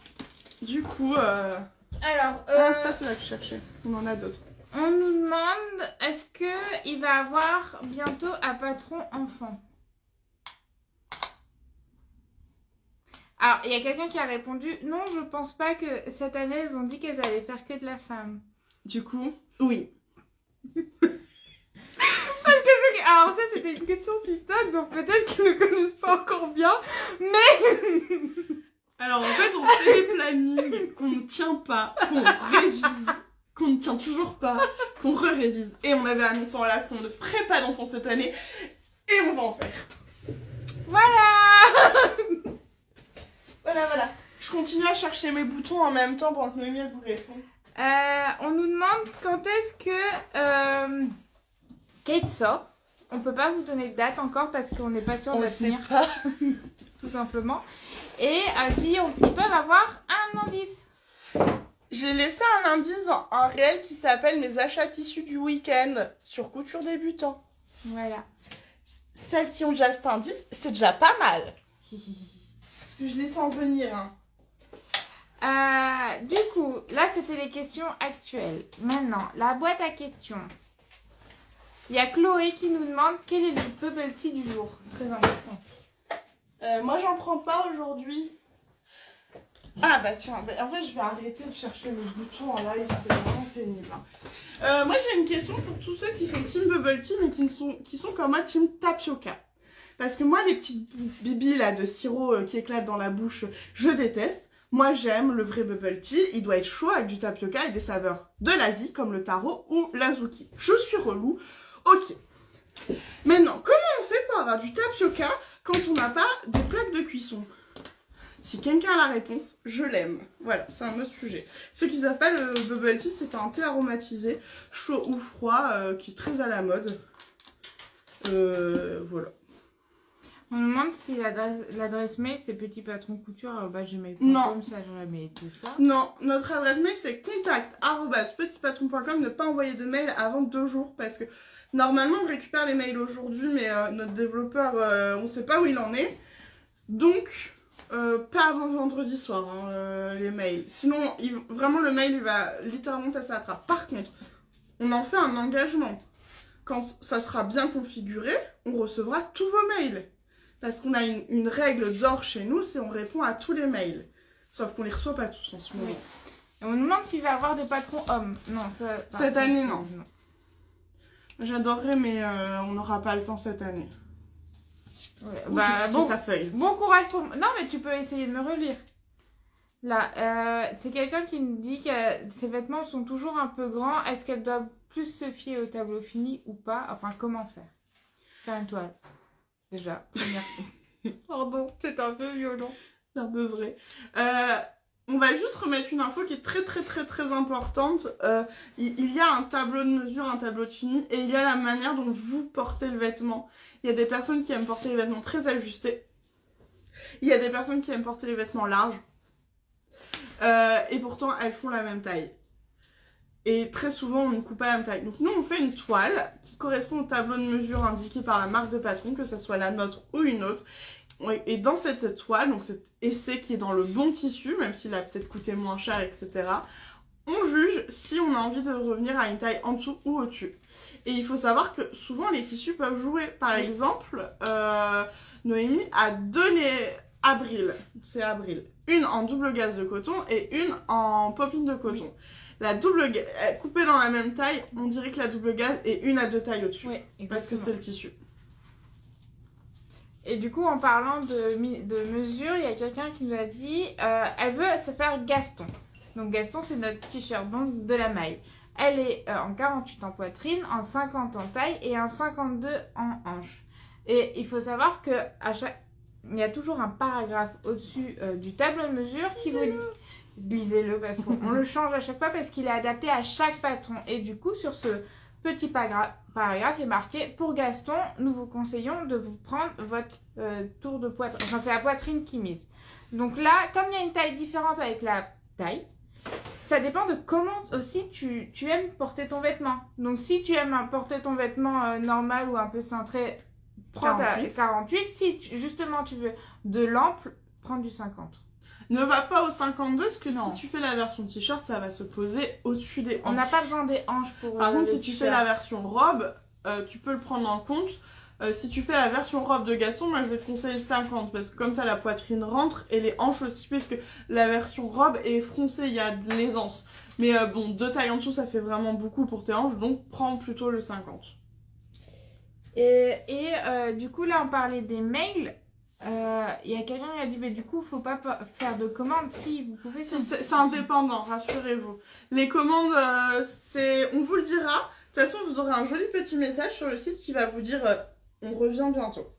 Du coup, Alors, c'est pas celui-là que je cherchais. On en a d'autres. on nous demande est-ce qu'il va avoir bientôt un patron enfant? Alors, il y a quelqu'un qui a répondu non, je pense pas que cette année, ils ont dit qu'elles allaient faire que de la femme. Du coup, oui. Alors ça, c'était une question TikTok, donc peut-être qu'ils ne connaissent pas encore bien, mais... Alors en fait, on fait des plannings qu'on ne tient pas, qu'on révise, qu'on ne tient toujours pas, qu'on révise. Et on avait annoncé en live qu'on ne ferait pas d'enfants cette année, et on va en faire. Voilà. Voilà. Je continue à chercher mes boutons en même temps pendant que Noémie elle vous répond. On nous demande quand est-ce que Kate sort. On peut pas vous donner de date encore parce qu'on n'est pas sûr de la tenir. Pas. Tout simplement. Et si ils peuvent avoir un indice. J'ai laissé un indice dans un réel qui s'appelle mes achats tissus du week-end sur couture débutant. Voilà. Celles qui ont déjà cet indice, c'est déjà pas mal. Parce que je les sens venir. Hein. Du coup, là c'était les questions actuelles. Maintenant, la boîte à questions. Il y a Chloé qui nous demande quel est le bubble tea du jour. Très important. Moi j'en prends pas aujourd'hui. Ah bah tiens, en fait je vais arrêter de chercher le bouton en live, c'est vraiment pénible. Moi j'ai une question pour tous ceux qui sont team bubble tea mais qui sont comme moi team tapioca. Parce que moi les petites bibis là de sirop qui éclatent dans la bouche, je déteste. Moi j'aime le vrai bubble tea, il doit être chaud avec du tapioca et des saveurs de l'Asie comme le taro ou l'azuki. Je suis relou, ok. Maintenant, comment on fait pour avoir du tapioca quand on n'a pas des plaques de cuisson? Si quelqu'un a la réponse, je l'aime. Voilà, c'est un autre sujet. Ceux qui savent pas, le bubble tea, c'est un thé aromatisé, chaud ou froid, qui est très à la mode. Voilà. On nous demande si l'adresse mail c'est petitpatroncouture@gmail.com. Non. Ça n'a jamais été ça. Non, notre adresse mail c'est contact@petitpatron.com. Ne pas envoyer de mail avant 2 jours parce que normalement on récupère les mails aujourd'hui, mais notre développeur, on sait pas où il en est. Donc, pas avant vendredi soir, hein, les mails. Sinon, vraiment le mail il va littéralement passer à la trappe. Par contre, on en fait un engagement. Quand ça sera bien configuré, on recevra tous vos mails. Parce qu'on a une règle d'or chez nous, c'est on répond à tous les mails. Sauf qu'on les reçoit pas tous en ce moment. Oui. Et on nous demande s'il va y avoir des patrons hommes. Non, ça... Cette année, non. J'adorerais, mais on n'aura pas le temps cette année. Ouais, Bon, sa feuille. bon courage pour... Non, mais tu peux essayer de me relire. Là, c'est quelqu'un qui nous dit que ses vêtements sont toujours un peu grands. Est-ce qu'elle doit plus se fier au tableau fini ou pas? Enfin, comment faire? Faire une toile. Déjà, première. Pardon, C'est un peu violent. c'est un peu vrai. On va juste remettre une info qui est très importante. Il y a un tableau de mesure, un tableau de fini, et il y a la manière dont vous portez le vêtement. Il y a des personnes qui aiment porter les vêtements très ajustés. Il y a des personnes qui aiment porter les vêtements larges. Et pourtant, elles font la même taille. Et très souvent, on ne coupe pas la même taille. Donc nous, on fait une toile qui correspond au tableau de mesure indiqué par la marque de patron, que ce soit la nôtre ou une autre. Et dans cette toile, donc cet essai qui est dans le bon tissu, même s'il a peut-être coûté moins cher, etc., on juge si on a envie de revenir à une taille en dessous ou au-dessus. Et il faut savoir que souvent, les tissus peuvent jouer. Par exemple, Noémie a Abril. C'est Abril. Une en double gaze de coton et une en popping de coton. Oui. La double gaze, coupée dans la même taille, on dirait que la double gaze est une à deux tailles au-dessus. Oui, parce que c'est le tissu. Et du coup, en parlant de mesure, il y a quelqu'un qui nous a dit elle veut se faire Gaston. Donc Gaston, c'est notre t-shirt, donc de la maille. Elle est en 48 en poitrine, en 50 en taille et en 52 en hanche. Et il faut savoir que il y a toujours un paragraphe au-dessus du tableau de mesure qui vous dit... Lisez-le parce qu'on le change à chaque fois parce qu'il est adapté à chaque patron. Et du coup, sur ce petit paragraphe, il est marqué « Pour Gaston, nous vous conseillons de vous prendre votre tour de poitrine. » Enfin, c'est la poitrine qui mise. Donc là, comme il y a une taille différente avec la taille, ça dépend de comment aussi tu aimes porter ton vêtement. Donc si tu aimes porter ton vêtement normal ou un peu cintré, prends 48. 48. Si justement tu veux de l'ample, prends du 50. Ne va pas au 52 parce que si tu fais la version t-shirt, ça va se poser au-dessus des hanches. On n'a pas besoin des hanches pour Par contre, si tu fais la version robe, tu peux le prendre en compte. Si tu fais la version robe de Gaston, moi je vais te conseiller le 50 parce que comme ça la poitrine rentre et les hanches aussi puisque la version robe est froncée, il y a de l'aisance. Mais bon, 2 tailles en dessous ça fait vraiment beaucoup pour tes hanches donc prends plutôt le 50. Et du coup là on parlait des mails. Il y a quelqu'un qui a dit mais du coup faut pas faire de commandes. Si vous pouvez, c'est indépendant, rassurez-vous. Les commandes on vous le dira. De toute façon vous aurez un joli petit message sur le site qui va vous dire on revient bientôt.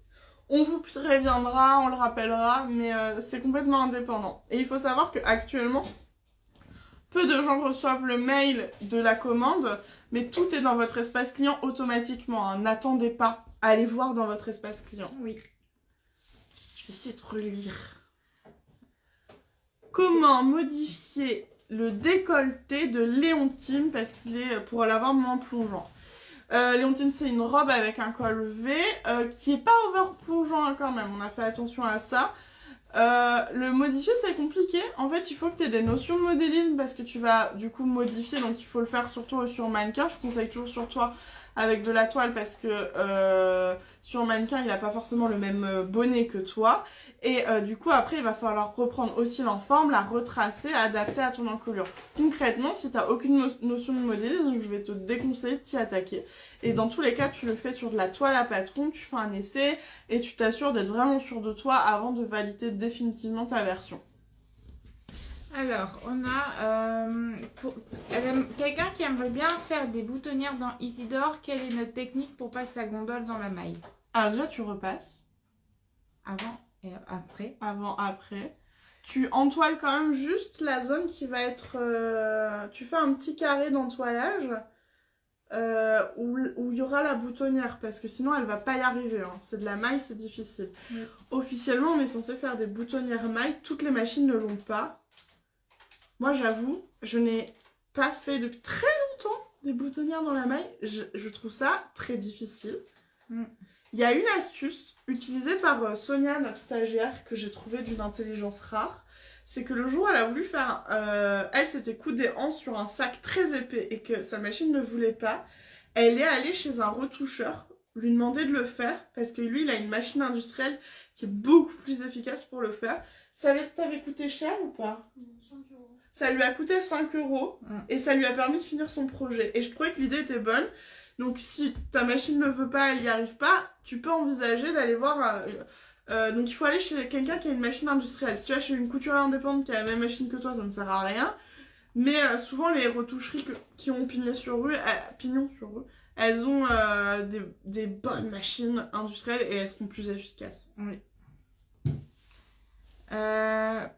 On vous préviendra, on le rappellera, mais c'est complètement indépendant. Et il faut savoir qu'actuellement peu de gens reçoivent le mail de la commande, mais tout est dans votre espace client automatiquement, hein. N'attendez pas, allez voir dans votre espace client. Oui. Essayer de relire. Comment modifier le décolleté de Léontine parce qu'il est pour l'avoir moins plongeant. Léontine, c'est une robe avec un col V qui est pas over plongeant hein, quand même. On a fait attention à ça. Le modifier, c'est compliqué. En fait, il faut que tu aies des notions de modélisme parce que tu vas du coup modifier. Donc, il faut le faire surtout sur mannequin. Je conseille toujours sur toi avec de la toile parce que sur mannequin, il n'a pas forcément le même bonnet que toi. Et du coup, après, il va falloir reprendre aussi l'enforme, la retracer, adapter à ton encolure. Concrètement, si tu n'as aucune notion de modélisme, je vais te déconseiller de t'y attaquer. Et dans tous les cas, tu le fais sur de la toile à patron, tu fais un essai et tu t'assures d'être vraiment sûr de toi avant de valider définitivement ta version. Alors, on a quelqu'un qui aimerait bien faire des boutonnières dans Isidore. Quelle est notre technique pour pas que ça gondole dans la maille? Alors déjà, tu repasses. Avant et après. Avant, après. Tu entoiles quand même juste la zone qui va être... tu fais un petit carré d'entoilage où il y aura la boutonnière parce que sinon elle va pas y arriver. Hein. C'est de la maille, c'est difficile. Oui. Officiellement, on est censé faire des boutonnières maille. Toutes les machines ne l'ont pas. Moi, j'avoue, je n'ai pas fait depuis très longtemps des boutonnières dans la maille. Je trouve ça très difficile. Il y a une astuce utilisée par Sonia, notre stagiaire, que j'ai trouvée d'une intelligence rare. C'est que le jour où elle a voulu faire... elle s'était coudée des hanches sur un sac très épais et que sa machine ne voulait pas. Elle est allée chez un retoucheur, lui demander de le faire parce que lui, il a une machine industrielle qui est beaucoup plus efficace pour le faire. Ça t'avait coûté cher ou pas? 5 €. Ça lui a coûté 5 € et ça lui a permis de finir son projet. Et je trouvais que l'idée était bonne. Donc si ta machine ne veut pas, elle n'y arrive pas, tu peux envisager d'aller voir... donc il faut aller chez quelqu'un qui a une machine industrielle. Si tu vas chez une couturière indépendante qui a la même machine que toi, ça ne sert à rien. Mais souvent les retoucheries qui ont pignon sur rue, elles ont des bonnes machines industrielles et elles seront plus efficaces. Oui.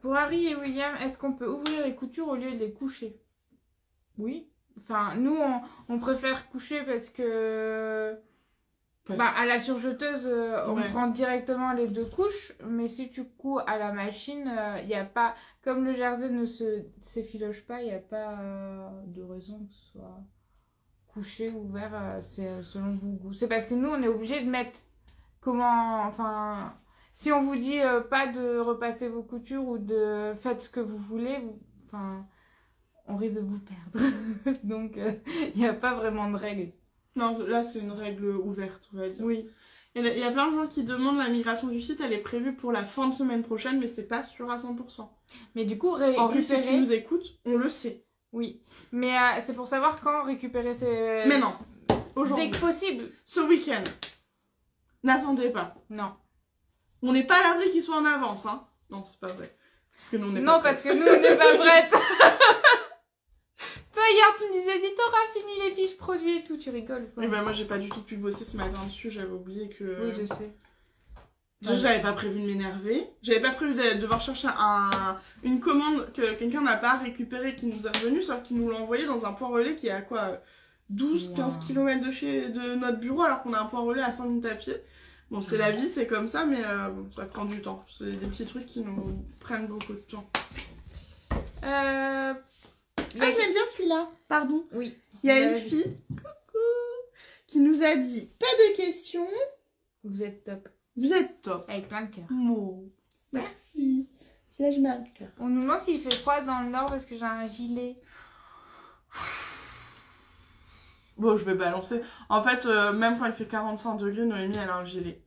Pour Harry et William, est-ce qu'on peut ouvrir les coutures au lieu de les coucher? Oui. Enfin, nous, on préfère coucher parce Bah, à la surjeteuse, on Ouais. prend directement les 2 couches, mais si tu couds à la machine, il n'y a pas... Comme le jersey ne s'effiloche pas, il n'y a pas de raison que ce soit couché ou ouvert, c'est selon vos goûts. C'est parce que nous, on est obligé de mettre comment... Enfin, si on vous dit pas de repasser vos coutures ou de faites ce que vous voulez, enfin, on risque de vous perdre. Donc, il n'y a pas vraiment de règle. Non, là, c'est une règle ouverte, on va dire. Oui. Il y a plein de gens qui demandent la migration du site, elle est prévue pour la fin de semaine prochaine, mais c'est pas sûr à 100%. Mais du coup, Henri, si tu récupérer... nous écoutes, on le sait. Oui. Mais c'est pour savoir quand récupérer ces... Mais non, Dès aujourd'hui, que possible. ce week-end. N'attendez pas. Non. On n'est pas à l'abri qu'ils soient en avance, hein. Non, c'est pas vrai. Parce que nous, on n'est Non, pas parce que nous, on n'est pas prêtes. Toi, hier, tu me disais, dis, t'auras fini les fiches produits et tout. Tu rigoles, quoi. Et ben moi, j'ai pas du tout pu bosser ce matin dessus, j'avais oublié que... Oui, je sais. Déjà, j'avais pas prévu de m'énerver. J'avais pas prévu de devoir chercher une commande que quelqu'un n'a pas récupérée qui nous est revenue, sauf qu'il nous l'a envoyé dans un point relais qui est à quoi 12-15 km de notre bureau, alors qu'on a un point relais à 5 minutes à pied. Bon, c'est la vie, c'est comme ça, mais bon, ça prend du temps. C'est des petits trucs qui nous prennent beaucoup de temps. Ah, je l'aime bien celui-là, pardon. Oui. Il y a une fille, coucou, qui nous a dit pas de questions. Vous êtes top. Vous êtes top. Avec plein de cœur. Oh, merci. Celui-là, je mets un cœur. On nous demande s'il fait froid dans le nord parce que j'ai un gilet. Bon, je vais balancer. En fait, même quand il fait 45 degrés, Noémie, elle a un gilet.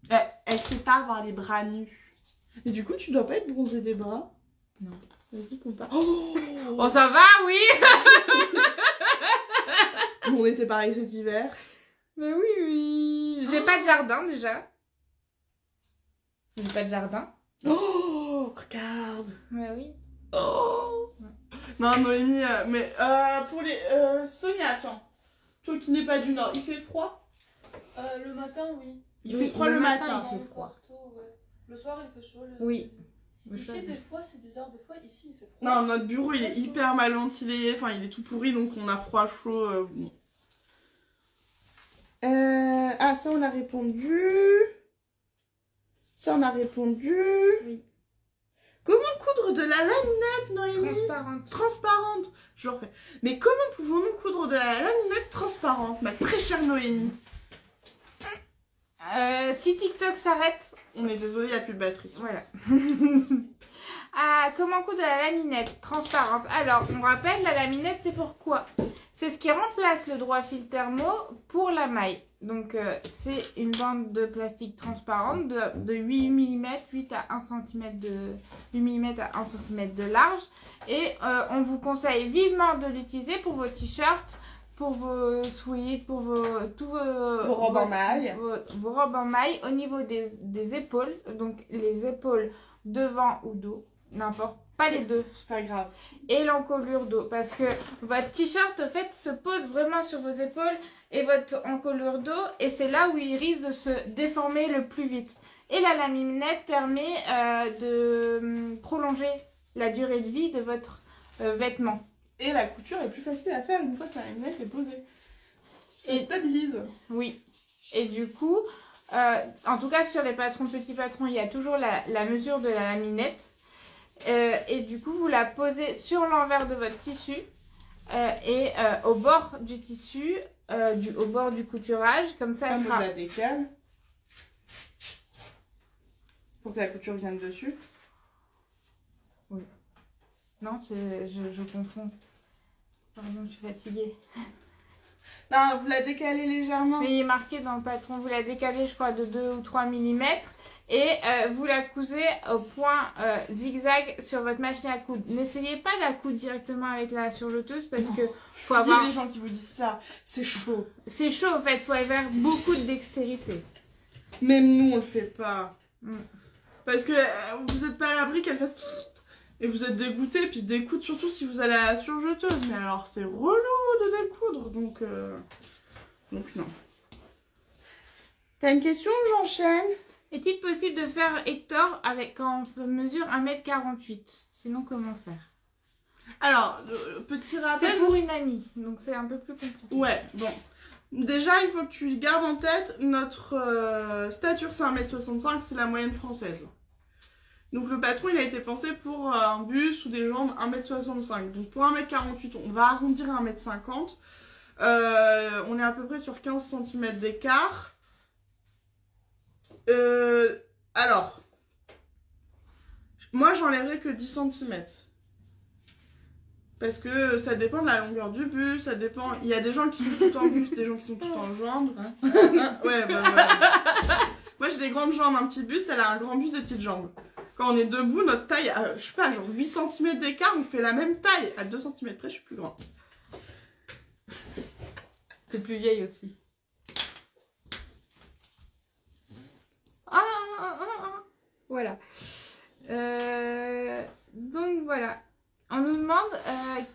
Elle sait pas avoir les bras nus. Et du coup, tu dois pas être bronzée des bras? Non. Vas-y, compare. Oh, Oh, ça va, oui. on était pareil cet hiver. Mais oui, oui. J'ai pas de jardin, déjà. J'ai pas de jardin. Oh, regarde. Mais oui. Oh. Non, Noémie, mais pour les... Sonia, attends. Toi qui n'es pas du Nord, il fait froid? Le matin, oui. Il fait froid le matin. Il fait froid. Ouais. Le soir, il fait chaud. Oui. Ici, des fois, c'est bizarre. Des fois, ici, il fait froid. Non, notre bureau, il est Très chaud. hyper mal ventilé. Enfin, il est tout pourri, donc on a froid, chaud. Bon. Ah, ça, on a répondu. Ça, on a répondu. Oui. Comment coudre de la laminette, Noémie? Transparente. Transparente. Je le refais. Mais comment pouvons-nous coudre de la laminette transparente, ma très chère Noémie? Si TikTok s'arrête, On est désolé, il n'y a plus de batterie. voilà. Comment coudre de la laminette transparente? Alors, on rappelle, la laminette, c'est pour quoi? C'est ce qui remplace le droit fil thermo pour la maille. Donc, c'est une bande de plastique transparente de 8 mm, 8 à 1 cm de 8 mm à 1 cm de large. Et on vous conseille vivement de l'utiliser pour vos t-shirts, pour vos sweats, pour vos robes en maille. Vos robes en maille au niveau des épaules. Donc, les épaules devant ou dos, n'importe, pas les deux. C'est pas grave. Et l'encolure dos, parce que votre t-shirt, en fait, se pose vraiment sur vos épaules et votre encolure dos, et c'est là où il risque de se déformer le plus vite. Et la laminette permet de prolonger la durée de vie de votre vêtement. Et la couture est plus facile à faire une fois que la laminette est posée. Ça Et- stabilise. Oui. Et du coup, en tout cas sur les patrons, petits patrons, il y a toujours la mesure de la laminette. Et du coup, vous la posez sur l'envers de votre tissu et au bord du tissu, au bord du couturage, comme ça, elle Comme je sera... la décale. Pour que la couture vienne dessus. Non, je confonds. Pardon, je suis fatiguée. Non, vous la décalez légèrement. Mais il est marqué dans le patron, vous la décalez, je crois, de 2 ou 3 mm. Et vous la cousez au point zigzag sur votre machine à coudre. N'essayez pas de la coudre directement avec la surjeteuse parce que faut Fuyez avoir... les gens qui vous disent ça. C'est chaud. C'est chaud en fait, faut avoir beaucoup de dextérité. Même nous, on le fait pas. Mm. Parce que vous êtes pas à l'abri qu'elle fasse... Et vous êtes dégoûté, puis découdre surtout si vous allez à la surjeteuse. Mais alors, c'est relou de découdre, donc non. T'as une question, j'enchaîne? Est-il possible de faire Hector quand on mesure 1m48? Sinon, comment faire? Alors, petit rappel... C'est pour une amie, donc c'est un peu plus compliqué. Ouais, bon. Déjà, il faut que tu gardes en tête, notre stature c'est 1m65, c'est la moyenne française. Donc le patron, il a été pensé pour un bus ou des jambes 1m65. Donc pour 1m48, on va arrondir à 1m50. On est à peu près sur 15 cm d'écart. Alors, moi j'enlèverais que 10 cm. Parce que ça dépend de la longueur du bus, ça dépend... Il y a des gens qui sont tout en bus, des gens qui sont tout en jambes. Ouais, Moi j'ai des grandes jambes, un petit buste, elle a un grand buste, des petites jambes. Quand on est debout, notre taille, je sais pas, genre 8 cm d'écart, on fait la même taille. À 2 cm près, je suis plus grande. T'es plus vieille aussi. Voilà. Donc voilà. On nous demande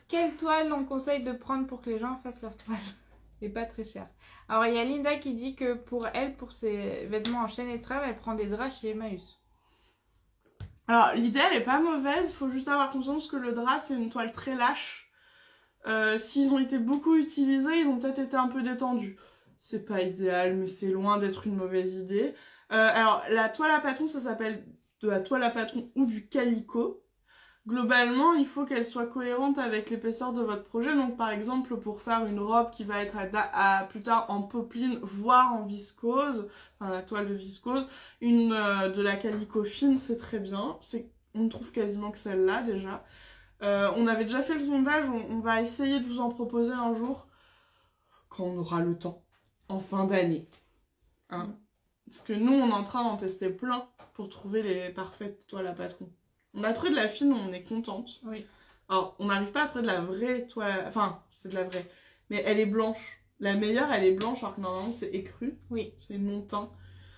quelle toile on conseille de prendre pour que les gens fassent leur toile. C'est pas très cher. Alors il y a Linda qui dit que pour elle, pour ses vêtements en chaîne et trame, elle prend des draps chez Emmaüs. Alors l'idée elle est pas mauvaise, faut juste avoir conscience que le drap c'est une toile très lâche. S'ils ont été beaucoup utilisés, ils ont peut-être été un peu détendus. C'est pas idéal, mais c'est loin d'être une mauvaise idée. Alors la toile à patron, ça s'appelle de la toile à patron ou du calicot. Globalement, il faut qu'elle soit cohérente avec l'épaisseur de votre projet. Donc par exemple, pour faire une robe qui va être plus tard en popeline, voire en viscose, enfin la toile de viscose, de la calicot fine, c'est très bien. On ne trouve quasiment que celle-là déjà. On avait déjà fait le sondage, on va essayer de vous en proposer un jour, quand on aura le temps, en fin d'année. Hein? Parce que nous, on est en train d'en tester plein pour trouver les parfaites toiles à patron. On a trouvé de la fine, on est contente. Oui. Alors, on n'arrive pas à trouver de la vraie toile... Enfin, c'est de la vraie. Mais elle est blanche. La meilleure, elle est blanche, alors que normalement, c'est écru. Oui. C'est non teint.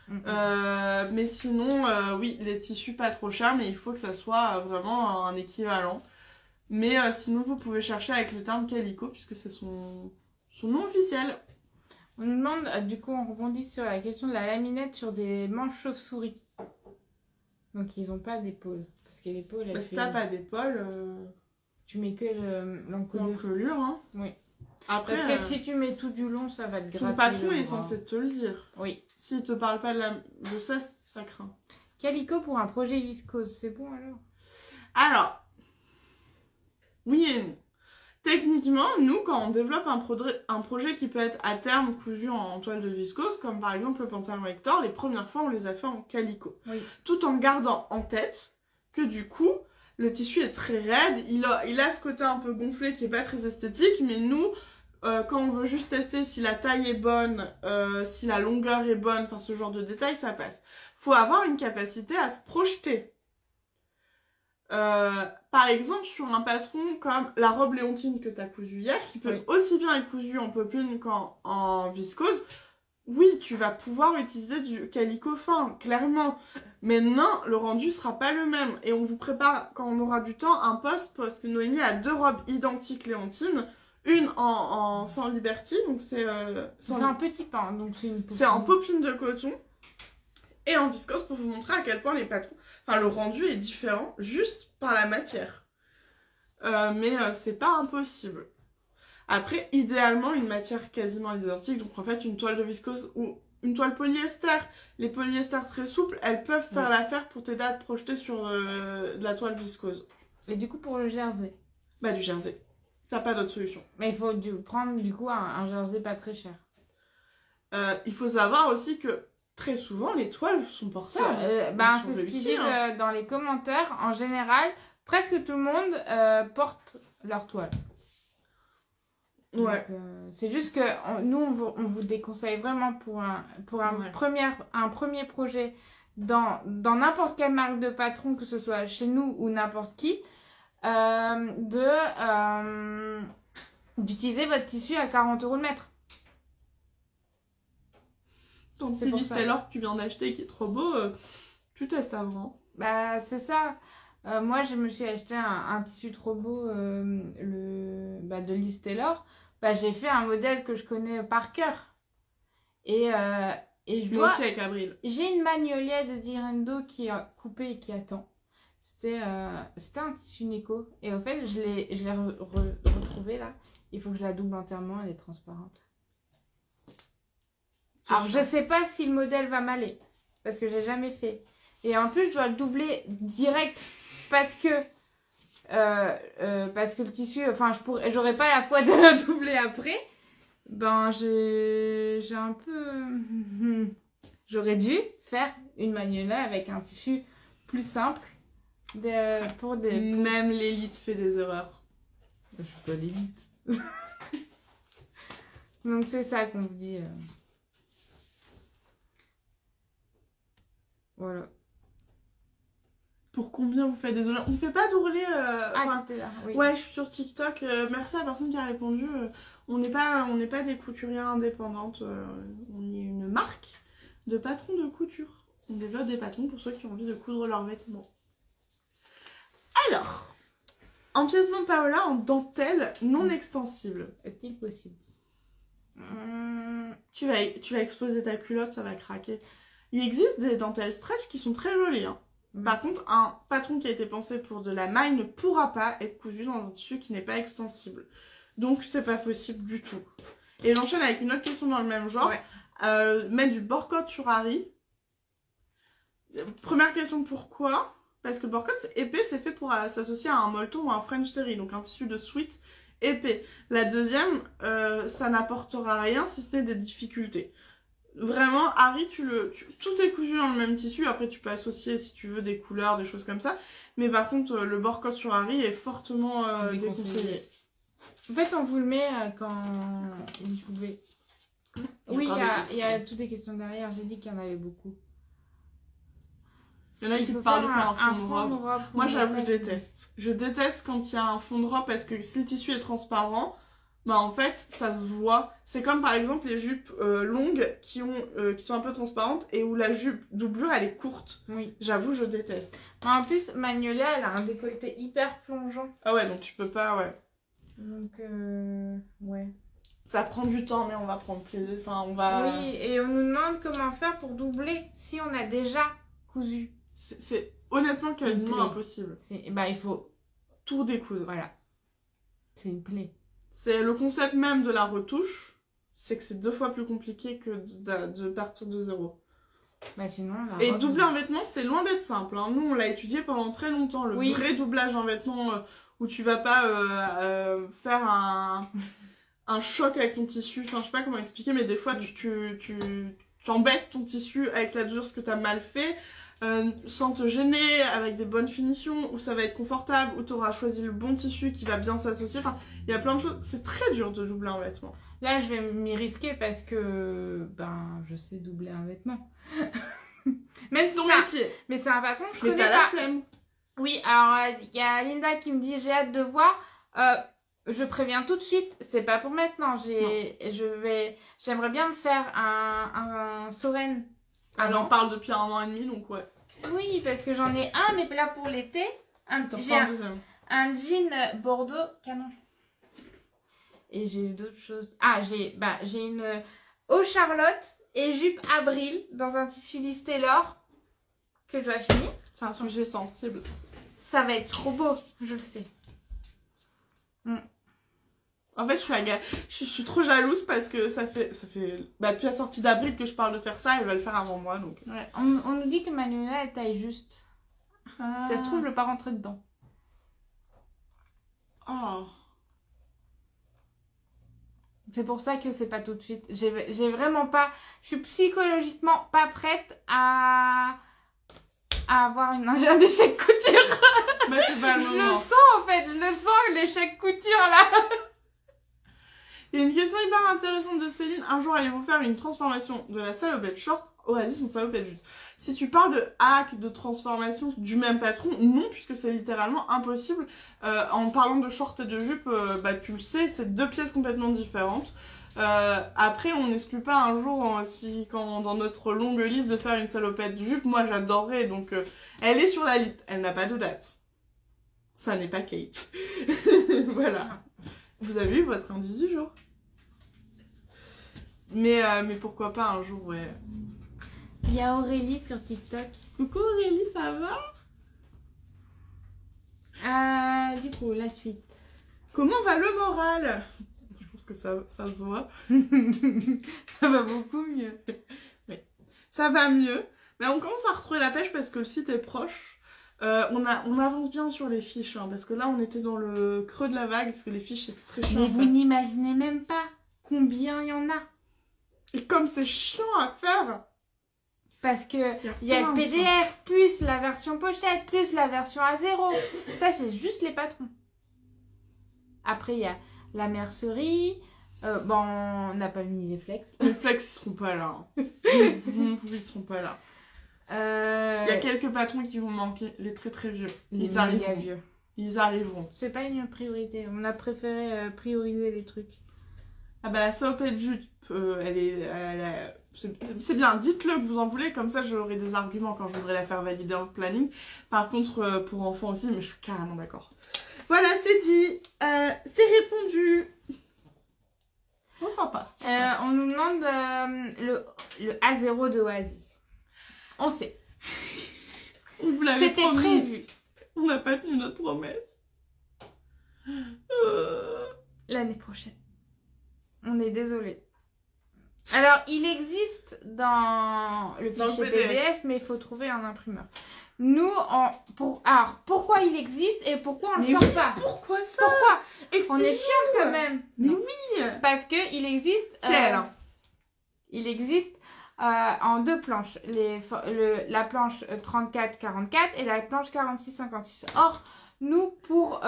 Mais sinon, oui, les tissus pas trop chers, mais il faut que ça soit vraiment un équivalent. Mais sinon, vous pouvez chercher avec le terme calicot, puisque c'est son nom officiel. On nous demande, du coup, on rebondit sur la question de la laminette sur des manches chauve-souris. Donc, ils n'ont pas d'épaule. Parce que l'épaule, elle Si t'as pas d'épaule, tu mets que l'encolure. l'encolure, hein. Oui. Après, parce que si tu mets tout du long, ça va te gratter. ton patron le est bras. censé te le dire. Oui. S'il te parle pas de ça, ça craint. Calicot pour un projet viscose, c'est bon alors? Alors, oui et non. Techniquement, nous, quand on développe un projet qui peut être à terme cousu en toile de viscose, comme par exemple le pantalon Hector, les premières fois, on les a fait en calicot. Oui. Tout en gardant en tête que du coup, le tissu est très raide, il a ce côté un peu gonflé qui est pas très esthétique, mais nous, quand on veut juste tester si la taille est bonne, si la longueur est bonne, enfin ce genre de détails, ça passe. Faut avoir une capacité à se projeter. Par exemple, sur un patron comme la robe Léontine que tu as cousue hier, qui peut aussi bien être cousue en popeline qu'en viscose, oui, tu vas pouvoir utiliser du calicot fin, clairement. Mais non, le rendu sera pas le même. Et on vous prépare, quand on aura du temps, un post, parce que Noémie a 2 robes identiques Léontine. Une en sans Liberty, donc c'est un petit pain, donc c'est une c'est en popeline de coton. Et en viscose pour vous montrer à quel point les patrons... Enfin, le rendu est différent juste par la matière. Mais c'est pas impossible. Après, idéalement, une matière quasiment identique. Donc en fait, une toile de viscose ou une toile polyester. Les polyesters très souples, elles peuvent faire l'affaire pour t'aider à te projeter sur de la toile viscose. Et du coup, pour le jersey? Bah, du jersey. T'as pas d'autre solution. Mais il faut prendre du coup un jersey pas très cher. Il faut savoir aussi que très souvent, les toiles sont portables. C'est ce qu'ils disent dans les commentaires. En général, presque tout le monde porte leur toile. Ouais. Donc, c'est juste que nous, on vous déconseille vraiment pour un premier projet dans n'importe quelle marque de patron, que ce soit chez nous ou n'importe qui, d'utiliser votre tissu à 40 € le mètre. Ton petit Liz Taylor que tu viens d'acheter qui est trop beau, tu testes avant. Bah, c'est ça. Moi, je me suis acheté un tissu trop beau de Liz Taylor. Bah, j'ai fait un modèle que je connais par cœur. Et je Moi aussi avec Avril. J'ai une magnoliette de Direndo qui est coupée et qui attend. C'était un tissu Neko. Et en fait, je l'ai retrouvé là. Il faut que je la double entièrement, elle est transparente. Alors, je sais pas si le modèle va m'aller. Parce que j'ai jamais fait. Et en plus, je dois le doubler direct. Parce que le tissu... Enfin, j'aurais pas la foi de le doubler après. Ben, j'ai un peu... J'aurais dû faire une magnolette avec un tissu plus simple. Même l'élite fait des erreurs. Je suis pas l'élite. Donc c'est ça qu'on vous dit. Voilà. Pour combien vous faites des honneurs? On fait pas d'ourlet. T'étais là, oui. Ouais, je suis sur TikTok. Merci à la personne qui a répondu. On n'est pas des couturières indépendantes. On est une marque de patrons de couture. On développe des patrons pour ceux qui ont envie de coudre leurs vêtements. Alors, empiècement de Paola en dentelle non extensible. Est-il possible? Tu vas exposer ta culotte, ça va craquer. Il existe des dentelles stretch qui sont très jolies. Hein. Par contre, un patron qui a été pensé pour de la maille ne pourra pas être cousu dans un tissu qui n'est pas extensible. Donc, c'est pas possible du tout. Et j'enchaîne avec une autre question dans le même genre. Ouais. Mettre du borcotte sur Harry. Première question, pourquoi? Parce que le borcotte, c'est épais, c'est fait pour s'associer à un molleton ou un French terry, donc un tissu de sweat épais. La deuxième, ça n'apportera rien si ce n'est des difficultés. Vraiment, Harry, tout est cousu dans le même tissu. Après, tu peux associer, si tu veux, des couleurs, des choses comme ça. Mais par contre, le borcotte sur Harry est fortement déconseillé. En fait, on vous le met quand vous pouvez. Oui, il y a toutes des questions derrière. J'ai dit qu'il y en avait beaucoup. Il y en a qui parlent de faire un fond de robe. Moi, j'avoue, je déteste. Je déteste quand il y a un fond de robe parce que si le tissu est transparent, bah en fait, ça se voit. C'est comme par exemple les jupes longues qui sont un peu transparentes et où la jupe doublure, elle est courte. Oui. J'avoue, je déteste. En plus, Magnolia, elle a un décolleté hyper plongeant. Ah ouais, donc tu peux pas, ouais. Donc, ouais. Ça prend du temps, mais on va prendre plaisir. Enfin, on va... Oui, et on nous demande comment faire pour doubler si on a déjà cousu. C'est honnêtement quasiment impossible. Il faut tout découdre. Voilà. C'est une plaie. C'est le concept même de la retouche, c'est que c'est 2 fois plus compliqué que de partir de zéro. Bah sinon, et doubler un vêtement, c'est loin d'être simple. Hein. Nous, on l'a étudié pendant très longtemps. Le vrai doublage d'un vêtement où tu vas pas faire un choc avec ton tissu. Enfin, je sais pas comment expliquer, mais des fois, tu t'embêtes ton tissu avec la doublure, ce que tu as mal fait. Sans te gêner, avec des bonnes finitions, où ça va être confortable, où tu auras choisi le bon tissu qui va bien s'associer. Enfin, il y a plein de choses. C'est très dur de doubler un vêtement. Là, je vais m'y risquer parce que je sais doubler un vêtement. Mais c'est ton métier. Mais c'est un patron que je connais pas. Mais t'as la flemme. Oui, alors il y a Linda qui me dit j'ai hâte de voir. Je préviens tout de suite, c'est pas pour maintenant. J'aimerais bien me faire un Soren. On en parle depuis 1 an et demi, donc ouais. Oui, parce que j'en ai un, mais là pour l'été. J'ai un jean bordeaux canon. Et j'ai d'autres choses. Ah, j'ai une eau Charlotte et jupe Avril dans un tissu Liz Taylor que je dois finir. C'est un sujet sensible. Ça va être trop beau, je le sais. En fait, je suis trop jalouse parce que ça fait depuis la sortie d'Avril que je parle de faire ça, elle va le faire avant moi. Donc. Ouais. On nous dit que Manuela elle taille juste. Si ça se trouve, je ne veux pas rentrer dedans. Oh. C'est pour ça que c'est pas tout de suite. J'ai vraiment pas... Je suis psychologiquement pas prête à avoir un échec couture. Mais c'est pas le moment. Je le sens en fait, l'échec couture là. Il y a une question hyper intéressante de Céline. Un jour, allez-vous faire une transformation de la salopette short Oasis en salopette jupe? Si tu parles de hack, de transformation du même patron, non, puisque c'est littéralement impossible. En parlant de short et de jupe, tu le sais, c'est 2 pièces complètement différentes. Après, on n'exclut pas un jour, quand dans notre longue liste, de faire une salopette jupe. Moi, j'adorerais, donc elle est sur la liste. Elle n'a pas de date. Ça n'est pas Kate. Voilà. Vous avez eu votre indice du jour. Mais pourquoi pas un jour, ouais. Il y a Aurélie sur TikTok. Coucou Aurélie, ça va? Du coup, la suite. Comment va le moral? Je pense que ça se voit. Ça va beaucoup mieux. Ça va mieux, mais on commence à retrouver la pêche parce que le site est proche. On avance bien sur les fiches, hein, parce que là on était dans le creux de la vague, parce que les fiches c'était très chiant. Mais vous n'imaginez même pas combien il y en a. Et comme c'est chiant à faire. Parce que il y a le PDF, plus la version pochette, plus la version A0. Ça, c'est juste les patrons. Après, il y a la mercerie. On n'a pas mis les flex. Les flex, ils seront pas là. Hein. Ils seront pas là. Il y a quelques patrons qui vont manquer. Les très très vieux. Les méga vieux. Ils arriveront. C'est pas une priorité. On a préféré prioriser les trucs. Ah bah la soap et jupe, c'est bien, dites-le que vous en voulez, comme ça j'aurai des arguments quand je voudrais la faire valider dans le planning. Par contre, pour enfants aussi, mais je suis carrément d'accord. Voilà, c'est dit, c'est répondu. On s'en passe. On nous demande le A0 de Oasis. On sait. On vous l'avait C'était promis. prévu. On n'a pas tenu notre promesse. L'année prochaine. On est désolé. Alors, il existe dans le fichier PDF, mais il faut trouver un imprimeur. Nous, alors, pourquoi il existe et pourquoi on ne le sort pas? Pourquoi ça? Pourquoi? On est chiante quand même. Mais non. oui. Parce que il existe... C'est elle. Hein. Il existe en deux planches. La planche 34-44 et la planche 46-56. Or, nous, pour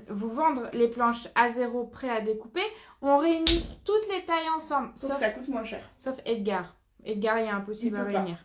vous vendre les planches A0 prêts à découper, on réunit toutes les tailles ensemble. Sauf ça coûte moins cher. Sauf Edgar. Edgar, il est impossible à réunir.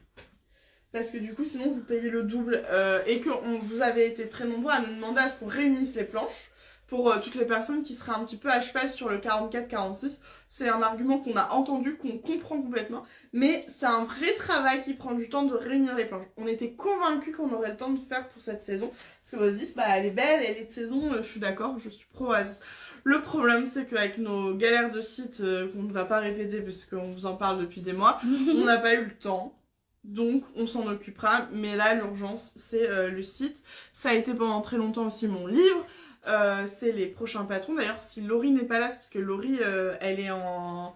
Parce que du coup, sinon, vous payez le double. Et que vous avez été très nombreux à nous demander à ce qu'on réunisse les planches. Pour toutes les personnes qui seraient un petit peu à cheval sur le 44-46. C'est un argument qu'on a entendu, qu'on comprend complètement. Mais c'est un vrai travail qui prend du temps de réunir les planches. On était convaincus qu'on aurait le temps de faire pour cette saison. Parce que Oasis, elle est belle, elle est de saison, je suis d'accord, je suis pro Oasis. Le problème, c'est qu'avec nos galères de site, qu'on ne va pas répéter puisqu'on vous en parle depuis des mois, on n'a pas eu le temps. Donc, on s'en occupera. Mais là, l'urgence, c'est le site. Ça a été pendant très longtemps aussi mon livre. C'est les prochains patrons. D'ailleurs, si Laurie n'est pas là, c'est parce que Laurie, elle est en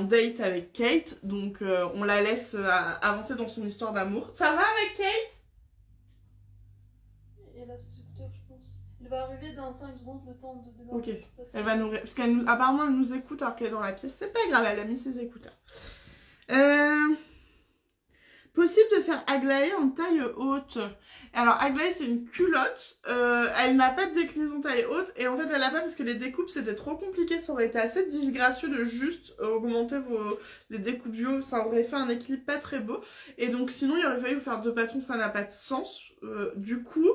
date avec Kate. Donc, on la laisse avancer dans son histoire d'amour. Ça va avec Kate? Et là, c'est scooter, je pense. Il va arriver dans 5 secondes, le temps de Ok. démarrer. Elle va nous... Parce apparemment, elle nous écoute alors qu'elle est dans la pièce. C'est pas grave, elle a mis ses écouteurs. Possible de faire Aglaé en taille haute. Alors Aglaé c'est une culotte, elle n'a pas de déclinaison taille haute et en fait elle n'a pas parce que les découpes c'était trop compliqué, ça aurait été assez disgracieux de juste augmenter les découpes bio, ça aurait fait un équilibre pas très beau et donc sinon il aurait fallu vous faire deux patrons, ça n'a pas de sens. Du coup,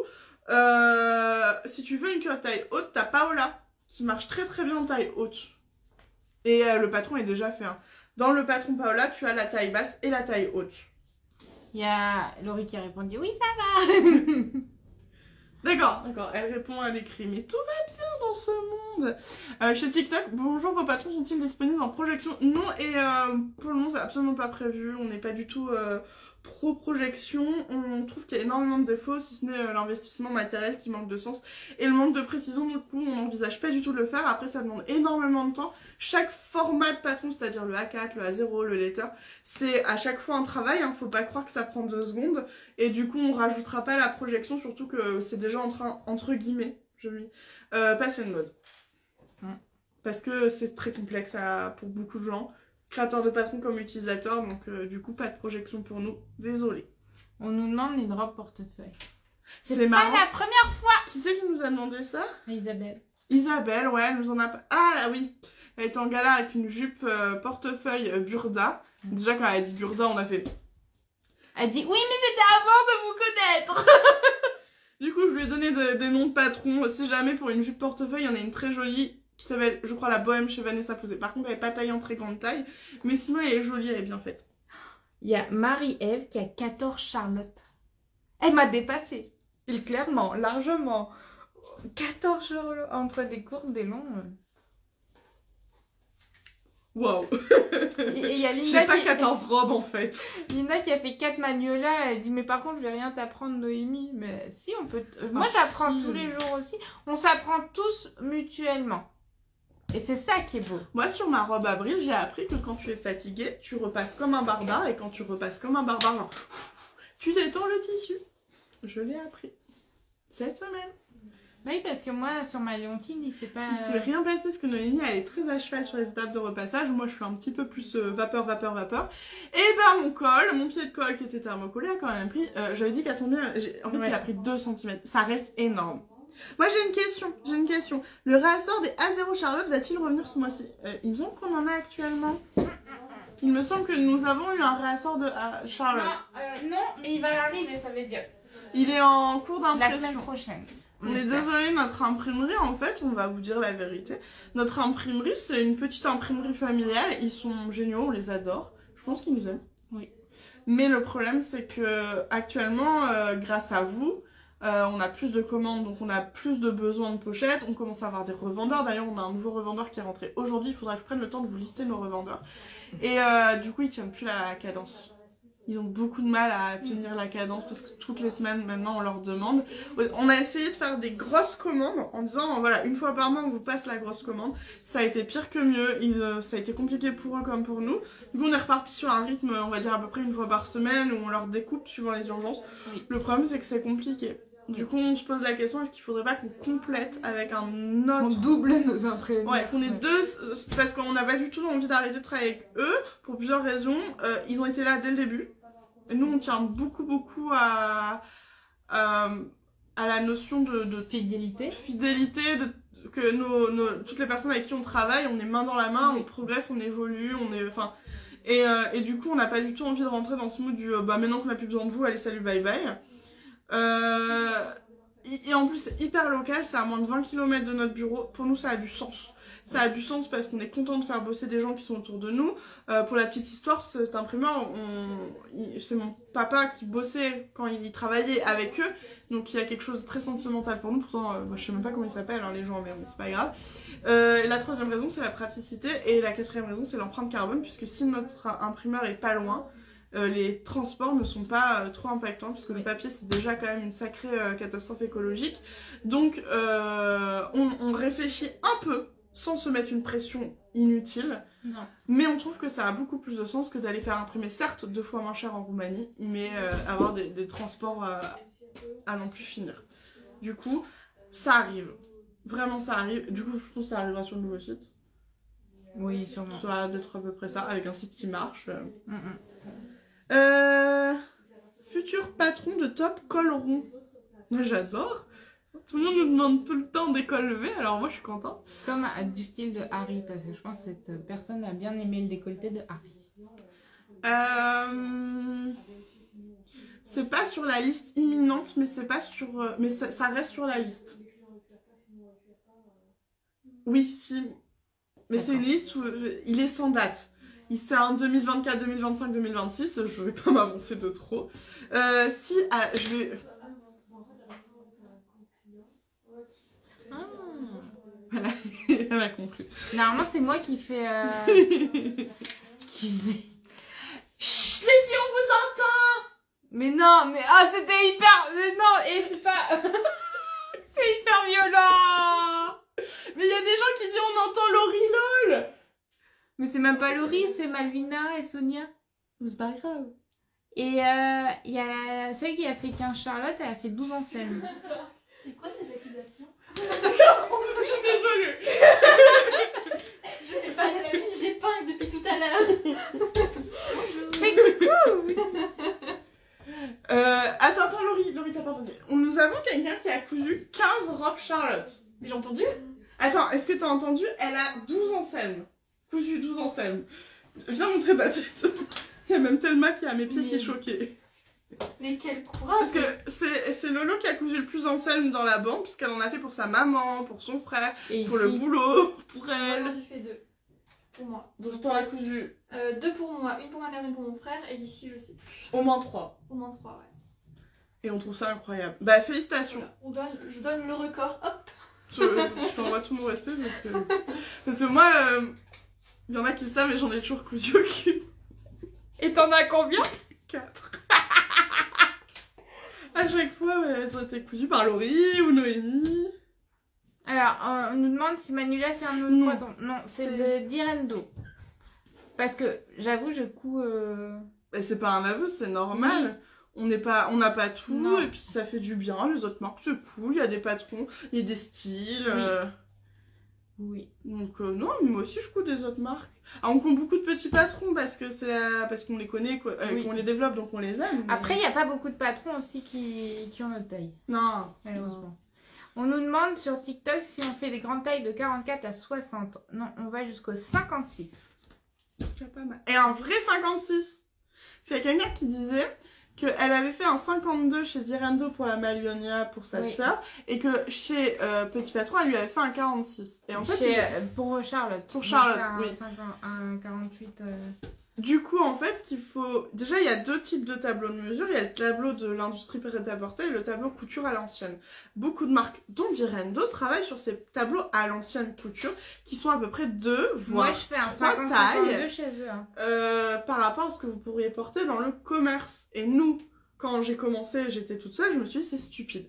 si tu veux une culotte taille haute, t'as Paola qui marche très très bien en taille haute et le patron est déjà fait. Hein. Dans le patron Paola tu as la taille basse et la taille haute. Il y a Laurie qui a répondu oui, ça va. D'accord, elle répond à l'écrit. Mais tout va bien dans ce monde. Chez TikTok, bonjour, vos patrons sont-ils disponibles en projection? Non, et pour le moment, c'est absolument pas prévu. On n'est pas du tout pro-projection. On trouve qu'il y a énormément de défauts, si ce n'est l'investissement matériel qui manque de sens et le manque de précision. Du coup, on n'envisage pas du tout de le faire. Après, ça demande énormément de temps. Chaque format de patron, c'est-à-dire le A4, le A0, le letter, c'est à chaque fois un travail. Hein. Faut pas croire que ça prend 2 secondes. Et du coup, on rajoutera pas la projection, surtout que c'est déjà en train, entre guillemets, passer de mode. Parce que c'est très complexe pour beaucoup de gens. Créateurs de patrons comme utilisateurs, donc du coup pas de projection pour nous, désolé. On nous demande une robe portefeuille. C'est marrant. Pas la première fois. Qui c'est qui nous a demandé ça? Isabelle. Isabelle, ouais, elle nous en a pas. Ah là oui, elle était en galère avec une jupe portefeuille Burda. Déjà quand elle a dit Burda, on a fait. Elle dit oui mais c'était avant de vous connaître. Du coup je lui ai donné des noms de patrons. Si jamais pour une jupe portefeuille, il y en a une très jolie qui s'appelle, je crois, la Bohème chez Vanessa Posé. Par contre, elle n'est pas taillée en très grande taille, mais sinon, elle est jolie, elle est bien faite. Il y a Marie-Ève qui a 14 Charlotte. Elle m'a dépassée. Et clairement, largement. 14 Charlotte entre des courtes, des longs. Waouh. Et il y a Linda j'ai pas 14 robes, en fait. Linda qui a fait 4 Magnolia, elle dit mais par contre je vais rien t'apprendre Noémie. Mais si on peut... Moi j'apprends tous les jours aussi. On s'apprend tous mutuellement. Et c'est ça qui est beau. Moi, sur ma robe avril, j'ai appris que quand tu es fatigué, tu repasses comme un barbare, et quand tu repasses comme un barbare, genre, tu détends le tissu. Je l'ai appris. Cette semaine. Oui, parce que moi, sur ma Léontine, il s'est pas... Il s'est rien passé, parce que Noémie, elle est très à cheval sur les étapes de repassage. Moi, je suis un petit peu plus vapeur. Et ben, mon pied de colle qui était thermocollé a quand même pris... J'avais dit qu'à son bien... En fait, Ouais. il a pris 2 cm. Ça reste énorme. Moi, j'ai une question. Le réassort des A0 Charlotte va-t-il revenir ce mois-ci? Il me semble qu'on en a actuellement. Il me semble que nous avons eu un réassort de Charlotte. Non, mais il va arriver, ça veut dire. Il est en cours La d'impression. semaine prochaine. On est désolé, notre imprimerie, en fait, on va vous dire la vérité. Notre imprimerie, c'est une petite imprimerie familiale. Ils sont géniaux, on les adore. Je pense qu'ils nous aiment. Oui. Mais le problème, c'est que actuellement, grâce à vous, on a plus de commandes, donc on a plus de besoins de pochettes. On commence à avoir des revendeurs. D'ailleurs, on a un nouveau revendeur qui est rentré aujourd'hui. Il faudra que je prenne le temps de vous lister nos revendeurs. Et du coup, ils tiennent plus la cadence. Ils ont beaucoup de mal à tenir la cadence parce que toutes les semaines maintenant on leur demande. On a essayé de faire des grosses commandes en disant voilà, une fois par mois on vous passe la grosse commande. Ça a été pire que mieux, ça a été compliqué pour eux comme pour nous. Du coup on est reparti sur un rythme, on va dire à peu près une fois par semaine où on leur découpe suivant les urgences. Oui. Le problème c'est que c'est compliqué. Du coup on se pose la question, est-ce qu'il faudrait pas qu'on complète avec un On autre... double nos imprévus. Ouais, qu'on ait deux, parce qu'on n'a pas du tout envie d'arrêter de travailler avec eux, pour plusieurs raisons. Ils ont été là dès le début. Et nous, on tient beaucoup à la notion de Fidélité. fidélité, que toutes les personnes avec qui on travaille, on est main dans la main, on progresse, on évolue, et du coup, on n'a pas du tout envie de rentrer dans ce mood du bah maintenant qu'on n'a plus besoin de vous, allez salut, bye bye. Et en plus, c'est hyper local, c'est à moins de 20 km de notre bureau. Pour nous, ça a du sens. Ça a du sens parce qu'on est content de faire bosser des gens qui sont autour de nous. Pour la petite histoire, cet imprimeur, c'est mon papa qui bossait quand il travaillait avec eux. Donc il y a quelque chose de très sentimental pour nous. Pourtant, je sais même pas comment ils s'appellent, hein, les gens, mais c'est pas grave. Et la troisième raison, c'est la praticité. Et la quatrième raison, c'est l'empreinte carbone. Puisque si notre imprimeur est pas loin, les transports ne sont pas trop impactants puisque le papier c'est déjà quand même une sacrée catastrophe écologique. Donc on réfléchit un peu sans se mettre une pression inutile. Non. Mais on trouve que ça a beaucoup plus de sens que d'aller faire imprimer, certes 2 fois moins cher en Roumanie, mais avoir des transports à non plus finir. Du coup, ça arrive. Vraiment, ça arrive. Du coup, je pense que ça arrivera sur le nouveau site. Oui, sûrement. Ça va d'être à peu près ça, avec un site qui marche. Futur patron de Top Col Rond. Moi j'adore. Tout le monde nous demande tout le temps des cols levés, alors moi je suis contente. Comme du style de Harry, parce que je pense que cette personne a bien aimé le décolleté de Harry. C'est pas sur la liste imminente, mais c'est pas sur. Mais ça reste sur la liste. Oui, si. Mais c'est une liste où il est sans date. C'est un 2024, 2025, 2026. Je vais pas m'avancer de trop. Je vais. Voilà, elle a compris. Normalement, c'est moi qui fais. Qui fait. Chut, les filles, on vous entend! Mais non, mais. Ah, c'était hyper. Non, et c'est pas. C'est hyper violent! Mais il y a des gens qui disent on entend Laurie LOL! Mais c'est même pas Laurie, c'est Malvina et Sonia. C'est pas grave. Et il y a celle qui a fait 15 Charlotte, elle a fait 12 Anselme. C'est quoi cette accusation? Je suis désolée! Je fais pas la vie, j'ai peint depuis tout à l'heure. Fais coucou! Attends, Laurie, t'as pas entendu. Nous avons quelqu'un qui a cousu 15 robes Charlotte. J'ai entendu? Attends, est-ce que t'as entendu? Elle a 12 Anselme. Cousu 12 Anselme. Viens montrer ta tête. Il y a même Thelma qui est à mes pieds qui est choquée. Mais quel courage! Parce que c'est Lolo qui a cousu le plus Anselme dans la bande, puisqu'elle en a fait pour sa maman, pour son frère, Et pour ici, le boulot, pour Moi, elle. j'en ai fait 2. Pour moi. Donc t'en as cousu 2 pour moi, une pour ma mère, une pour mon frère, et ici, je sais plus. au moins 3. Au moins 3, ouais. Et on trouve ça incroyable. Bah félicitations. Voilà. Je donne le record, hop! Je t'envoie tout mon respect parce que moi, il y en a qui le savent, mais j'en ai toujours cousu aucune. Et t'en as combien? 4. À chaque fois, elles ont été cousues par Laurie ou Noémie. Alors, on nous demande si Manula c'est un Non. autre patron. Non, c'est de Direndo. Parce que j'avoue, je couds. Et c'est pas un aveu, c'est normal. On n'a pas tout, Non. et puis ça fait du bien. Les autres marques, c'est cool. Il y a des patrons, il y a des styles. Oui. Donc, non, mais moi aussi, je couds des autres marques. Alors, on compte beaucoup de petits patrons parce que parce qu'on les connaît, Oui. qu'on les développe, donc on les aime. mais- Après, il n'y a pas beaucoup de patrons aussi qui ont notre taille, Non. malheureusement. On nous demande sur TikTok si on fait des grandes tailles de 44 à 60. Non, on va jusqu'au 56. Déjà pas mal. Et un vrai 56. C'est quelqu'un qui disait qu'elle avait fait un 52 chez Direndo pour la Malionia pour sa Oui. sœur et que chez Petit Patron, elle lui avait fait un 46. Et en fait, Pour Charlotte. Pour Charlotte, On a fait oui. un 48. du coup, en fait, qu'il faut... Déjà, il y a deux types de tableaux de mesure. Il y a le tableau de l'industrie prêt-à-porter et le tableau couture à l'ancienne. Beaucoup de marques, dont Direndo, travaillent sur ces tableaux à l'ancienne couture qui sont à peu près 2, voire Moi, je fais un 3 50 tailles. 52 chez eux. Hein. Par rapport à ce que vous pourriez porter dans le commerce. Et nous, quand j'ai commencé, j'étais toute seule, je me suis dit, c'est stupide.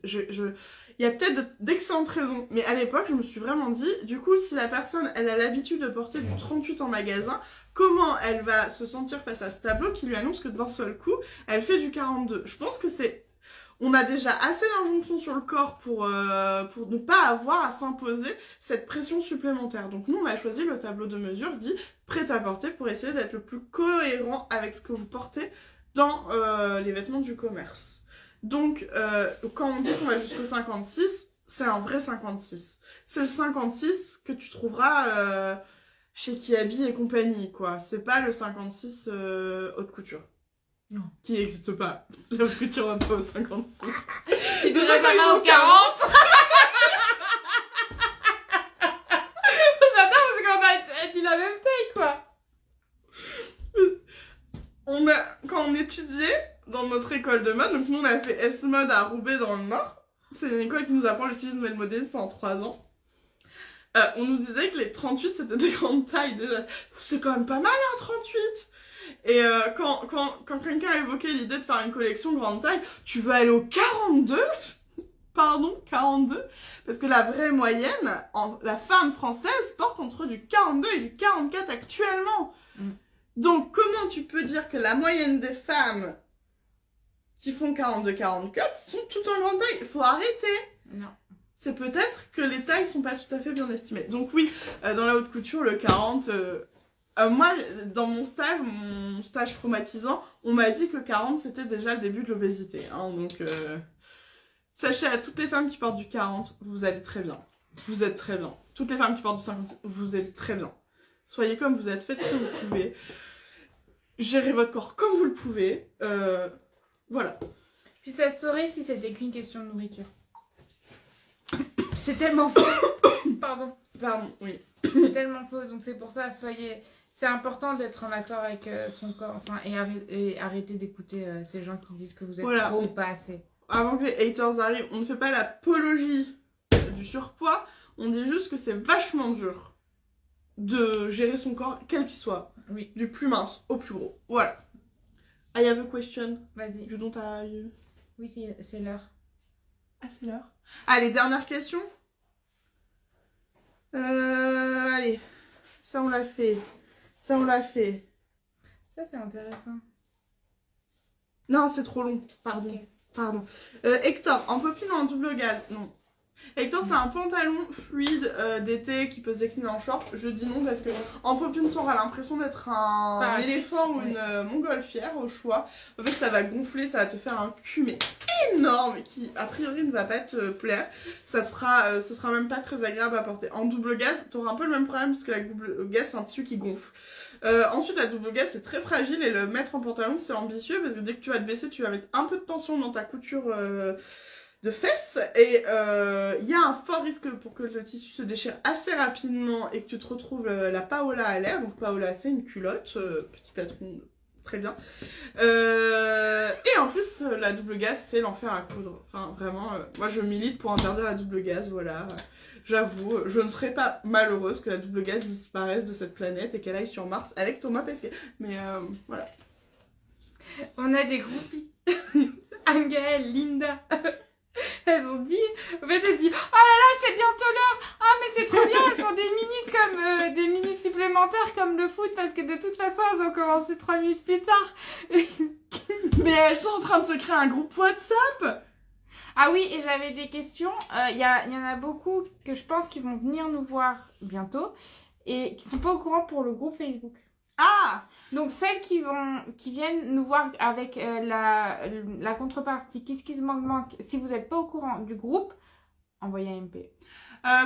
Il y a peut-être d'excellentes raisons, mais à l'époque, je me suis vraiment dit, du coup, si la personne, elle a l'habitude de porter du 38 en magasin, comment elle va se sentir face à ce tableau qui lui annonce que d'un seul coup, elle fait du 42 ? Je pense que c'est... On a déjà assez d'injonctions sur le corps pour ne pas avoir à s'imposer cette pression supplémentaire. Donc nous, on a choisi le tableau de mesure dit prêt-à-porter pour essayer d'être le plus cohérent avec ce que vous portez dans les vêtements du commerce. Donc, quand on dit qu'on va jusqu'au 56, c'est un vrai 56. C'est le 56 que tu trouveras chez Kiabi et compagnie, quoi. C'est pas le 56 haute couture. Non. Qui n'existe pas. La haute couture va pas au 56. C'est déjà déjà pas pas au au 40. J'adore parce qu'on a dit la même taille, quoi. Quand on étudiait dans notre école de mode, donc nous on a fait S-Mode à Roubaix dans le Nord, c'est une école qui nous apprend le stylisme et le modélisme pendant 3 ans. On nous disait que les 38 c'était des grandes tailles déjà. C'est quand même pas mal un 38. Et quand quelqu'un a évoqué l'idée de faire une collection grande taille, tu veux aller au 42 ? Pardon, 42 ? Parce que la vraie moyenne, la femme française porte entre du 42 et du 44 actuellement. Donc, comment tu peux dire que la moyenne des femmes qui font 42-44 sont toutes en grande taille ? Il faut arrêter. Non. C'est peut-être que les tailles sont pas tout à fait bien estimées. Donc oui, dans la haute couture, le 40... moi, dans mon stage traumatisant, on m'a dit que le 40, c'était déjà le début de l'obésité. Hein, donc, sachez à toutes les femmes qui portent du 40, vous allez très bien. Vous êtes très bien. Toutes les femmes qui portent du 50, vous êtes très bien. Soyez comme vous êtes, faites ce que vous pouvez. Gérez votre corps comme vous le pouvez. Voilà. Puis ça se saurait si c'était qu'une question de nourriture. C'est tellement faux. Pardon. Pardon, oui. C'est tellement faux, donc c'est pour ça, c'est important d'être en accord avec son corps, enfin, et arrêter d'écouter ces gens qui disent que vous êtes Voilà. trop ou pas assez. Avant que les haters arrivent, on ne fait pas l'apologie du surpoids, on dit juste que c'est vachement dur de gérer son corps, quel qu'il soit. Oui. Du plus mince au plus gros. Voilà. I have a question. Vas-y. You don't have... Oui, c'est l'heure. Ah, c'est l'heure. Allez, dernière question. Allez. Ça, on l'a fait. Ça, on l'a fait. Ça, c'est intéressant. Non, c'est trop long. Pardon. Ok. Pardon. Hector, en popping ou en double gaz? Non. Hector, c'est un pantalon fluide d'été qui peut se décliner en short. Je dis non parce que en popping, tu auras l'impression d'être un Parachute, éléphant ou ouais. une montgolfière au choix. En fait, ça va gonfler, ça va te faire un cul mais énorme qui, a priori, ne va pas te plaire. Ce sera même pas très agréable à porter. En double gaz, tu auras un peu le même problème parce que la double gaz, c'est un tissu qui gonfle. Ensuite, la double gaz, c'est très fragile et le mettre en pantalon, c'est ambitieux parce que dès que tu vas te baisser, tu vas mettre un peu de tension dans ta couture de fesses et il y a un fort risque pour que le tissu se déchire assez rapidement et que tu te retrouves la Paola à l'air. Donc Paola, c'est une culotte, petit patron, très bien. Et en plus, la double gaz, c'est l'enfer à coudre. Enfin, vraiment, moi je milite pour interdire la double gaz, voilà. J'avoue, je ne serais pas malheureuse que la double gaz disparaisse de cette planète et qu'elle aille sur Mars avec Thomas Pesquet. Mais voilà. On a des groupies. Anne-Gaëlle, Linda. elles ont dit, en fait, elles disent, oh là là, c'est bientôt l'heure. Ah, mais c'est trop bien, elles font des minutes supplémentaires comme le foot, parce que de toute façon, elles ont commencé 3 minutes plus tard. Mais elles sont en train de se créer un groupe WhatsApp. Ah oui, et j'avais des questions. Il y en a beaucoup que je pense qu'ils vont venir nous voir bientôt et qui sont pas au courant pour le groupe Facebook. Ah, Donc celles qui viennent nous voir avec la contrepartie Kiss Manque, si vous n'êtes pas au courant du groupe, envoyez un MP.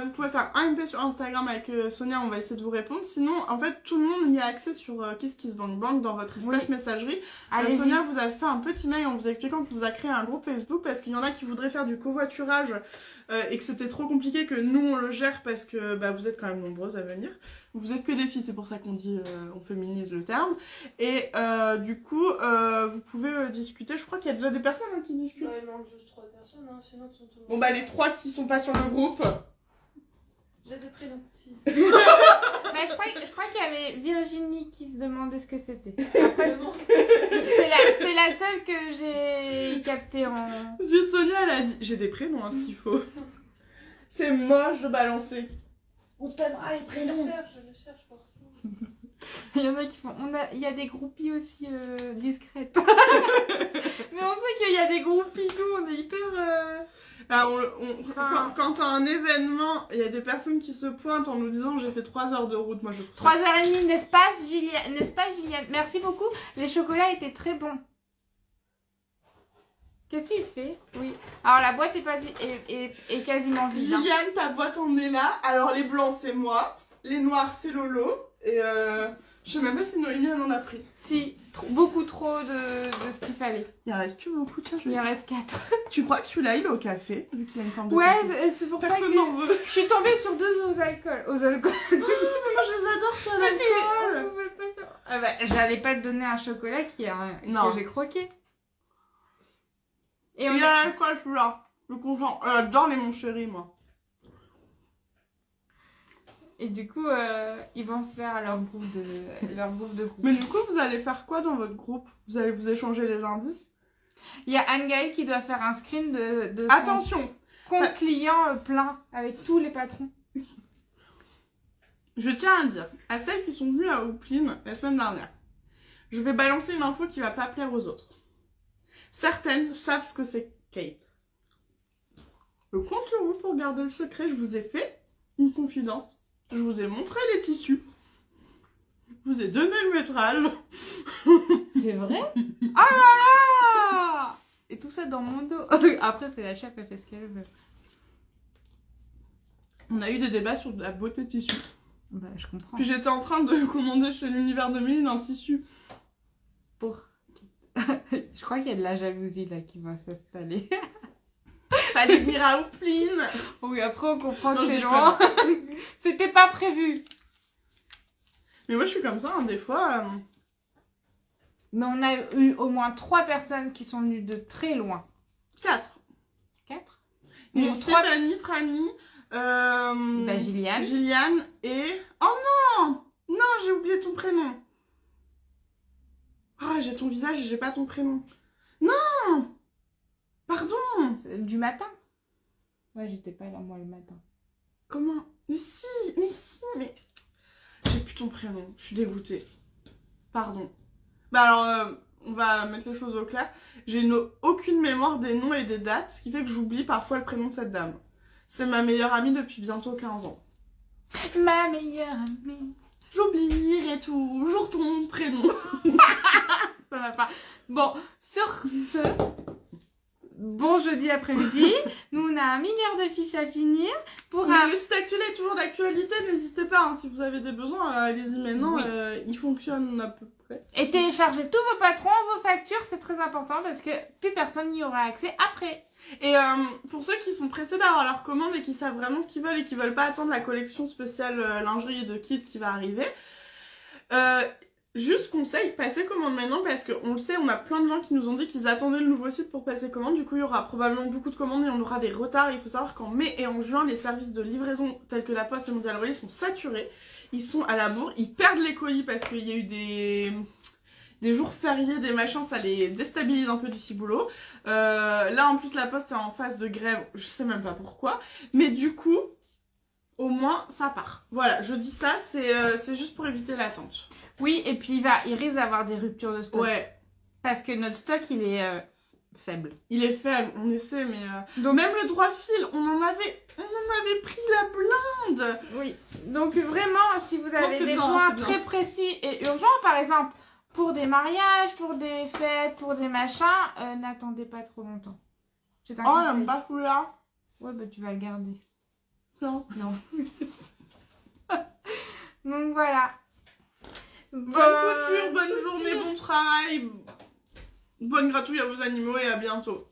vous pouvez faire un MP sur Instagram avec Sonia, on va essayer de vous répondre. Sinon, en fait, tout le monde y a accès sur KissKissBankBank dans votre espace Oui. messagerie. Allez-y. Sonia vous a fait un petit mail en vous expliquant que vous a créé un groupe Facebook parce qu'il y en a qui voudraient faire du covoiturage et que c'était trop compliqué que nous on le gère parce que vous êtes quand même nombreuses à venir. Vous êtes que des filles, c'est pour ça qu'on dit, on féminise le terme. Et du coup, vous pouvez discuter. Je crois qu'il y a déjà des personnes qui discutent. Il manque juste 3 personnes, sinon ils sont tous. Bon les 3 qui sont pas sur le groupe. J'ai des prénoms aussi. Mais je crois qu'il y avait Virginie qui se demandait ce que c'était. C'est la seule que j'ai captée en... Si Sonia elle a dit, j'ai des prénoms s'il faut. C'est moche de balancer. On t'aimera les Je prénoms. les cherche partout. Il y en a qui font... Il y a des groupies aussi discrètes. Mais on sait qu'il y a des groupies, nous, on est hyper... Quand t'as un événement, il y a des personnes qui se pointent en nous disant j'ai fait 3 heures de route. Moi je trouve ça... 3h30, n'est-ce pas, Gilliane? Merci beaucoup. Les chocolats étaient très bons. Qu'est-ce que tu fais? Oui. Alors la boîte est quasiment vide. Hein. Gilliane, ta boîte en est là. Alors les blancs c'est moi, les noirs c'est Lolo. Et je sais même pas si Noémie elle en a pris. Si, beaucoup trop de ce qu'il fallait. Il en reste plus beaucoup, tiens Il en reste 4. Tu crois que celui-là il est au café vu qu'il a une forme de Ouais, café. c'est pour ça Personne n'en que veut. je suis tombée sur 2 aux alcool. Mais moi je les adore sur l'alcool. Ah bah, j'allais pas te donner un chocolat que j'ai croqué. Et Il y a l'alcool celui-là. Je suis content. J'adore les mon chéri moi. Et du coup, ils vont se faire leur groupe de groupe. Mais du coup, vous allez faire quoi dans votre groupe? Vous allez vous échanger les indices? Il y a Anne-Gaëlle qui doit faire un screen de son Attention! compte client plein avec tous les patrons. Je tiens à dire, à celles qui sont venues à Hoopline la semaine dernière, je vais balancer une info qui va pas plaire aux autres. Certaines savent ce que c'est Kate. Je compte sur vous pour garder le secret, je vous ai fait une confidence. Je vous ai montré les tissus. Je vous ai donné le métrage. C'est vrai? Ah là là! Et tout ça dans mon dos. Après, c'est la chef, elle fait ce qu'elle veut. On a eu des débats sur la beauté tissu. Bah, je comprends. Puis j'étais en train de commander chez l'univers de Méline un tissu. Pour... je crois qu'il y a de la jalousie là qui va s'installer. Fallait venir à Hoopline. Oui, après on comprend Non, que c'est je loin. C'était pas prévu. Mais moi je suis comme ça, hein, des fois. Mais on a eu au moins 3 personnes qui sont venues de très loin. 4. 4? Bon, 3... Stéphanie, Franny, Gilliane et... Oh non! Non, j'ai oublié ton prénom. Ah, j'ai ton visage et j'ai pas ton prénom. Non! Pardon! Du matin? Ouais, j'étais pas là moi le matin. Comment? Mais si, mais... J'ai plus ton prénom, je suis dégoûtée. Pardon. Bah alors, on va mettre les choses au clair. J'ai aucune mémoire des noms et des dates, ce qui fait que j'oublie parfois le prénom de cette dame. C'est ma meilleure amie depuis bientôt 15 ans. Ma meilleure amie. J'oublierai toujours ton prénom. Ça va pas. Bon, sur ce, bon jeudi après-midi. Nous, on a 1 milliard de fiches à finir. Mais le site actuel est toujours d'actualité, n'hésitez pas. Hein, si vous avez des besoins, allez-y maintenant. Oui. Il fonctionne à peu près. Et téléchargez tous vos patrons, vos factures, c'est très important parce que plus personne n'y aura accès après. Et pour ceux qui sont pressés d'avoir leur commande et qui savent vraiment ce qu'ils veulent et qui veulent pas attendre la collection spéciale lingerie de kit qui va arriver, juste conseil, passez commande maintenant parce qu'on le sait, on a plein de gens qui nous ont dit qu'ils attendaient le nouveau site pour passer commande. Du coup, il y aura probablement beaucoup de commandes et on aura des retards. Il faut savoir qu'en mai et en juin, les services de livraison tels que la Poste et Mondial Relais sont saturés. Ils sont à la bourre, ils perdent les colis parce qu'il y a eu des des jours fériés, des machins, ça les déstabilise un peu du ciboulot. Là, en plus, la Poste est en phase de grève, je sais même pas pourquoi. Mais du coup, au moins, ça part. Voilà, je dis ça, c'est juste pour éviter l'attente. Oui, et puis il risque d'avoir des ruptures de stock. Ouais. Parce que notre stock, il est faible. Il est faible, on essaie, mais... Donc, même le droit fil, on en avait pris la blinde. Oui. Donc vraiment, si vous avez c'est des bien, points c'est bien. très précis et urgents, par exemple, pour des mariages, pour des fêtes, pour des machins, n'attendez pas trop longtemps. C'est un Oh, conseil. j'aime pas celui-là. Ouais, bah tu vas le garder. Non. Donc voilà. Bonne couture, bonne journée, bon travail. Bonne gratouille à vos animaux et à bientôt.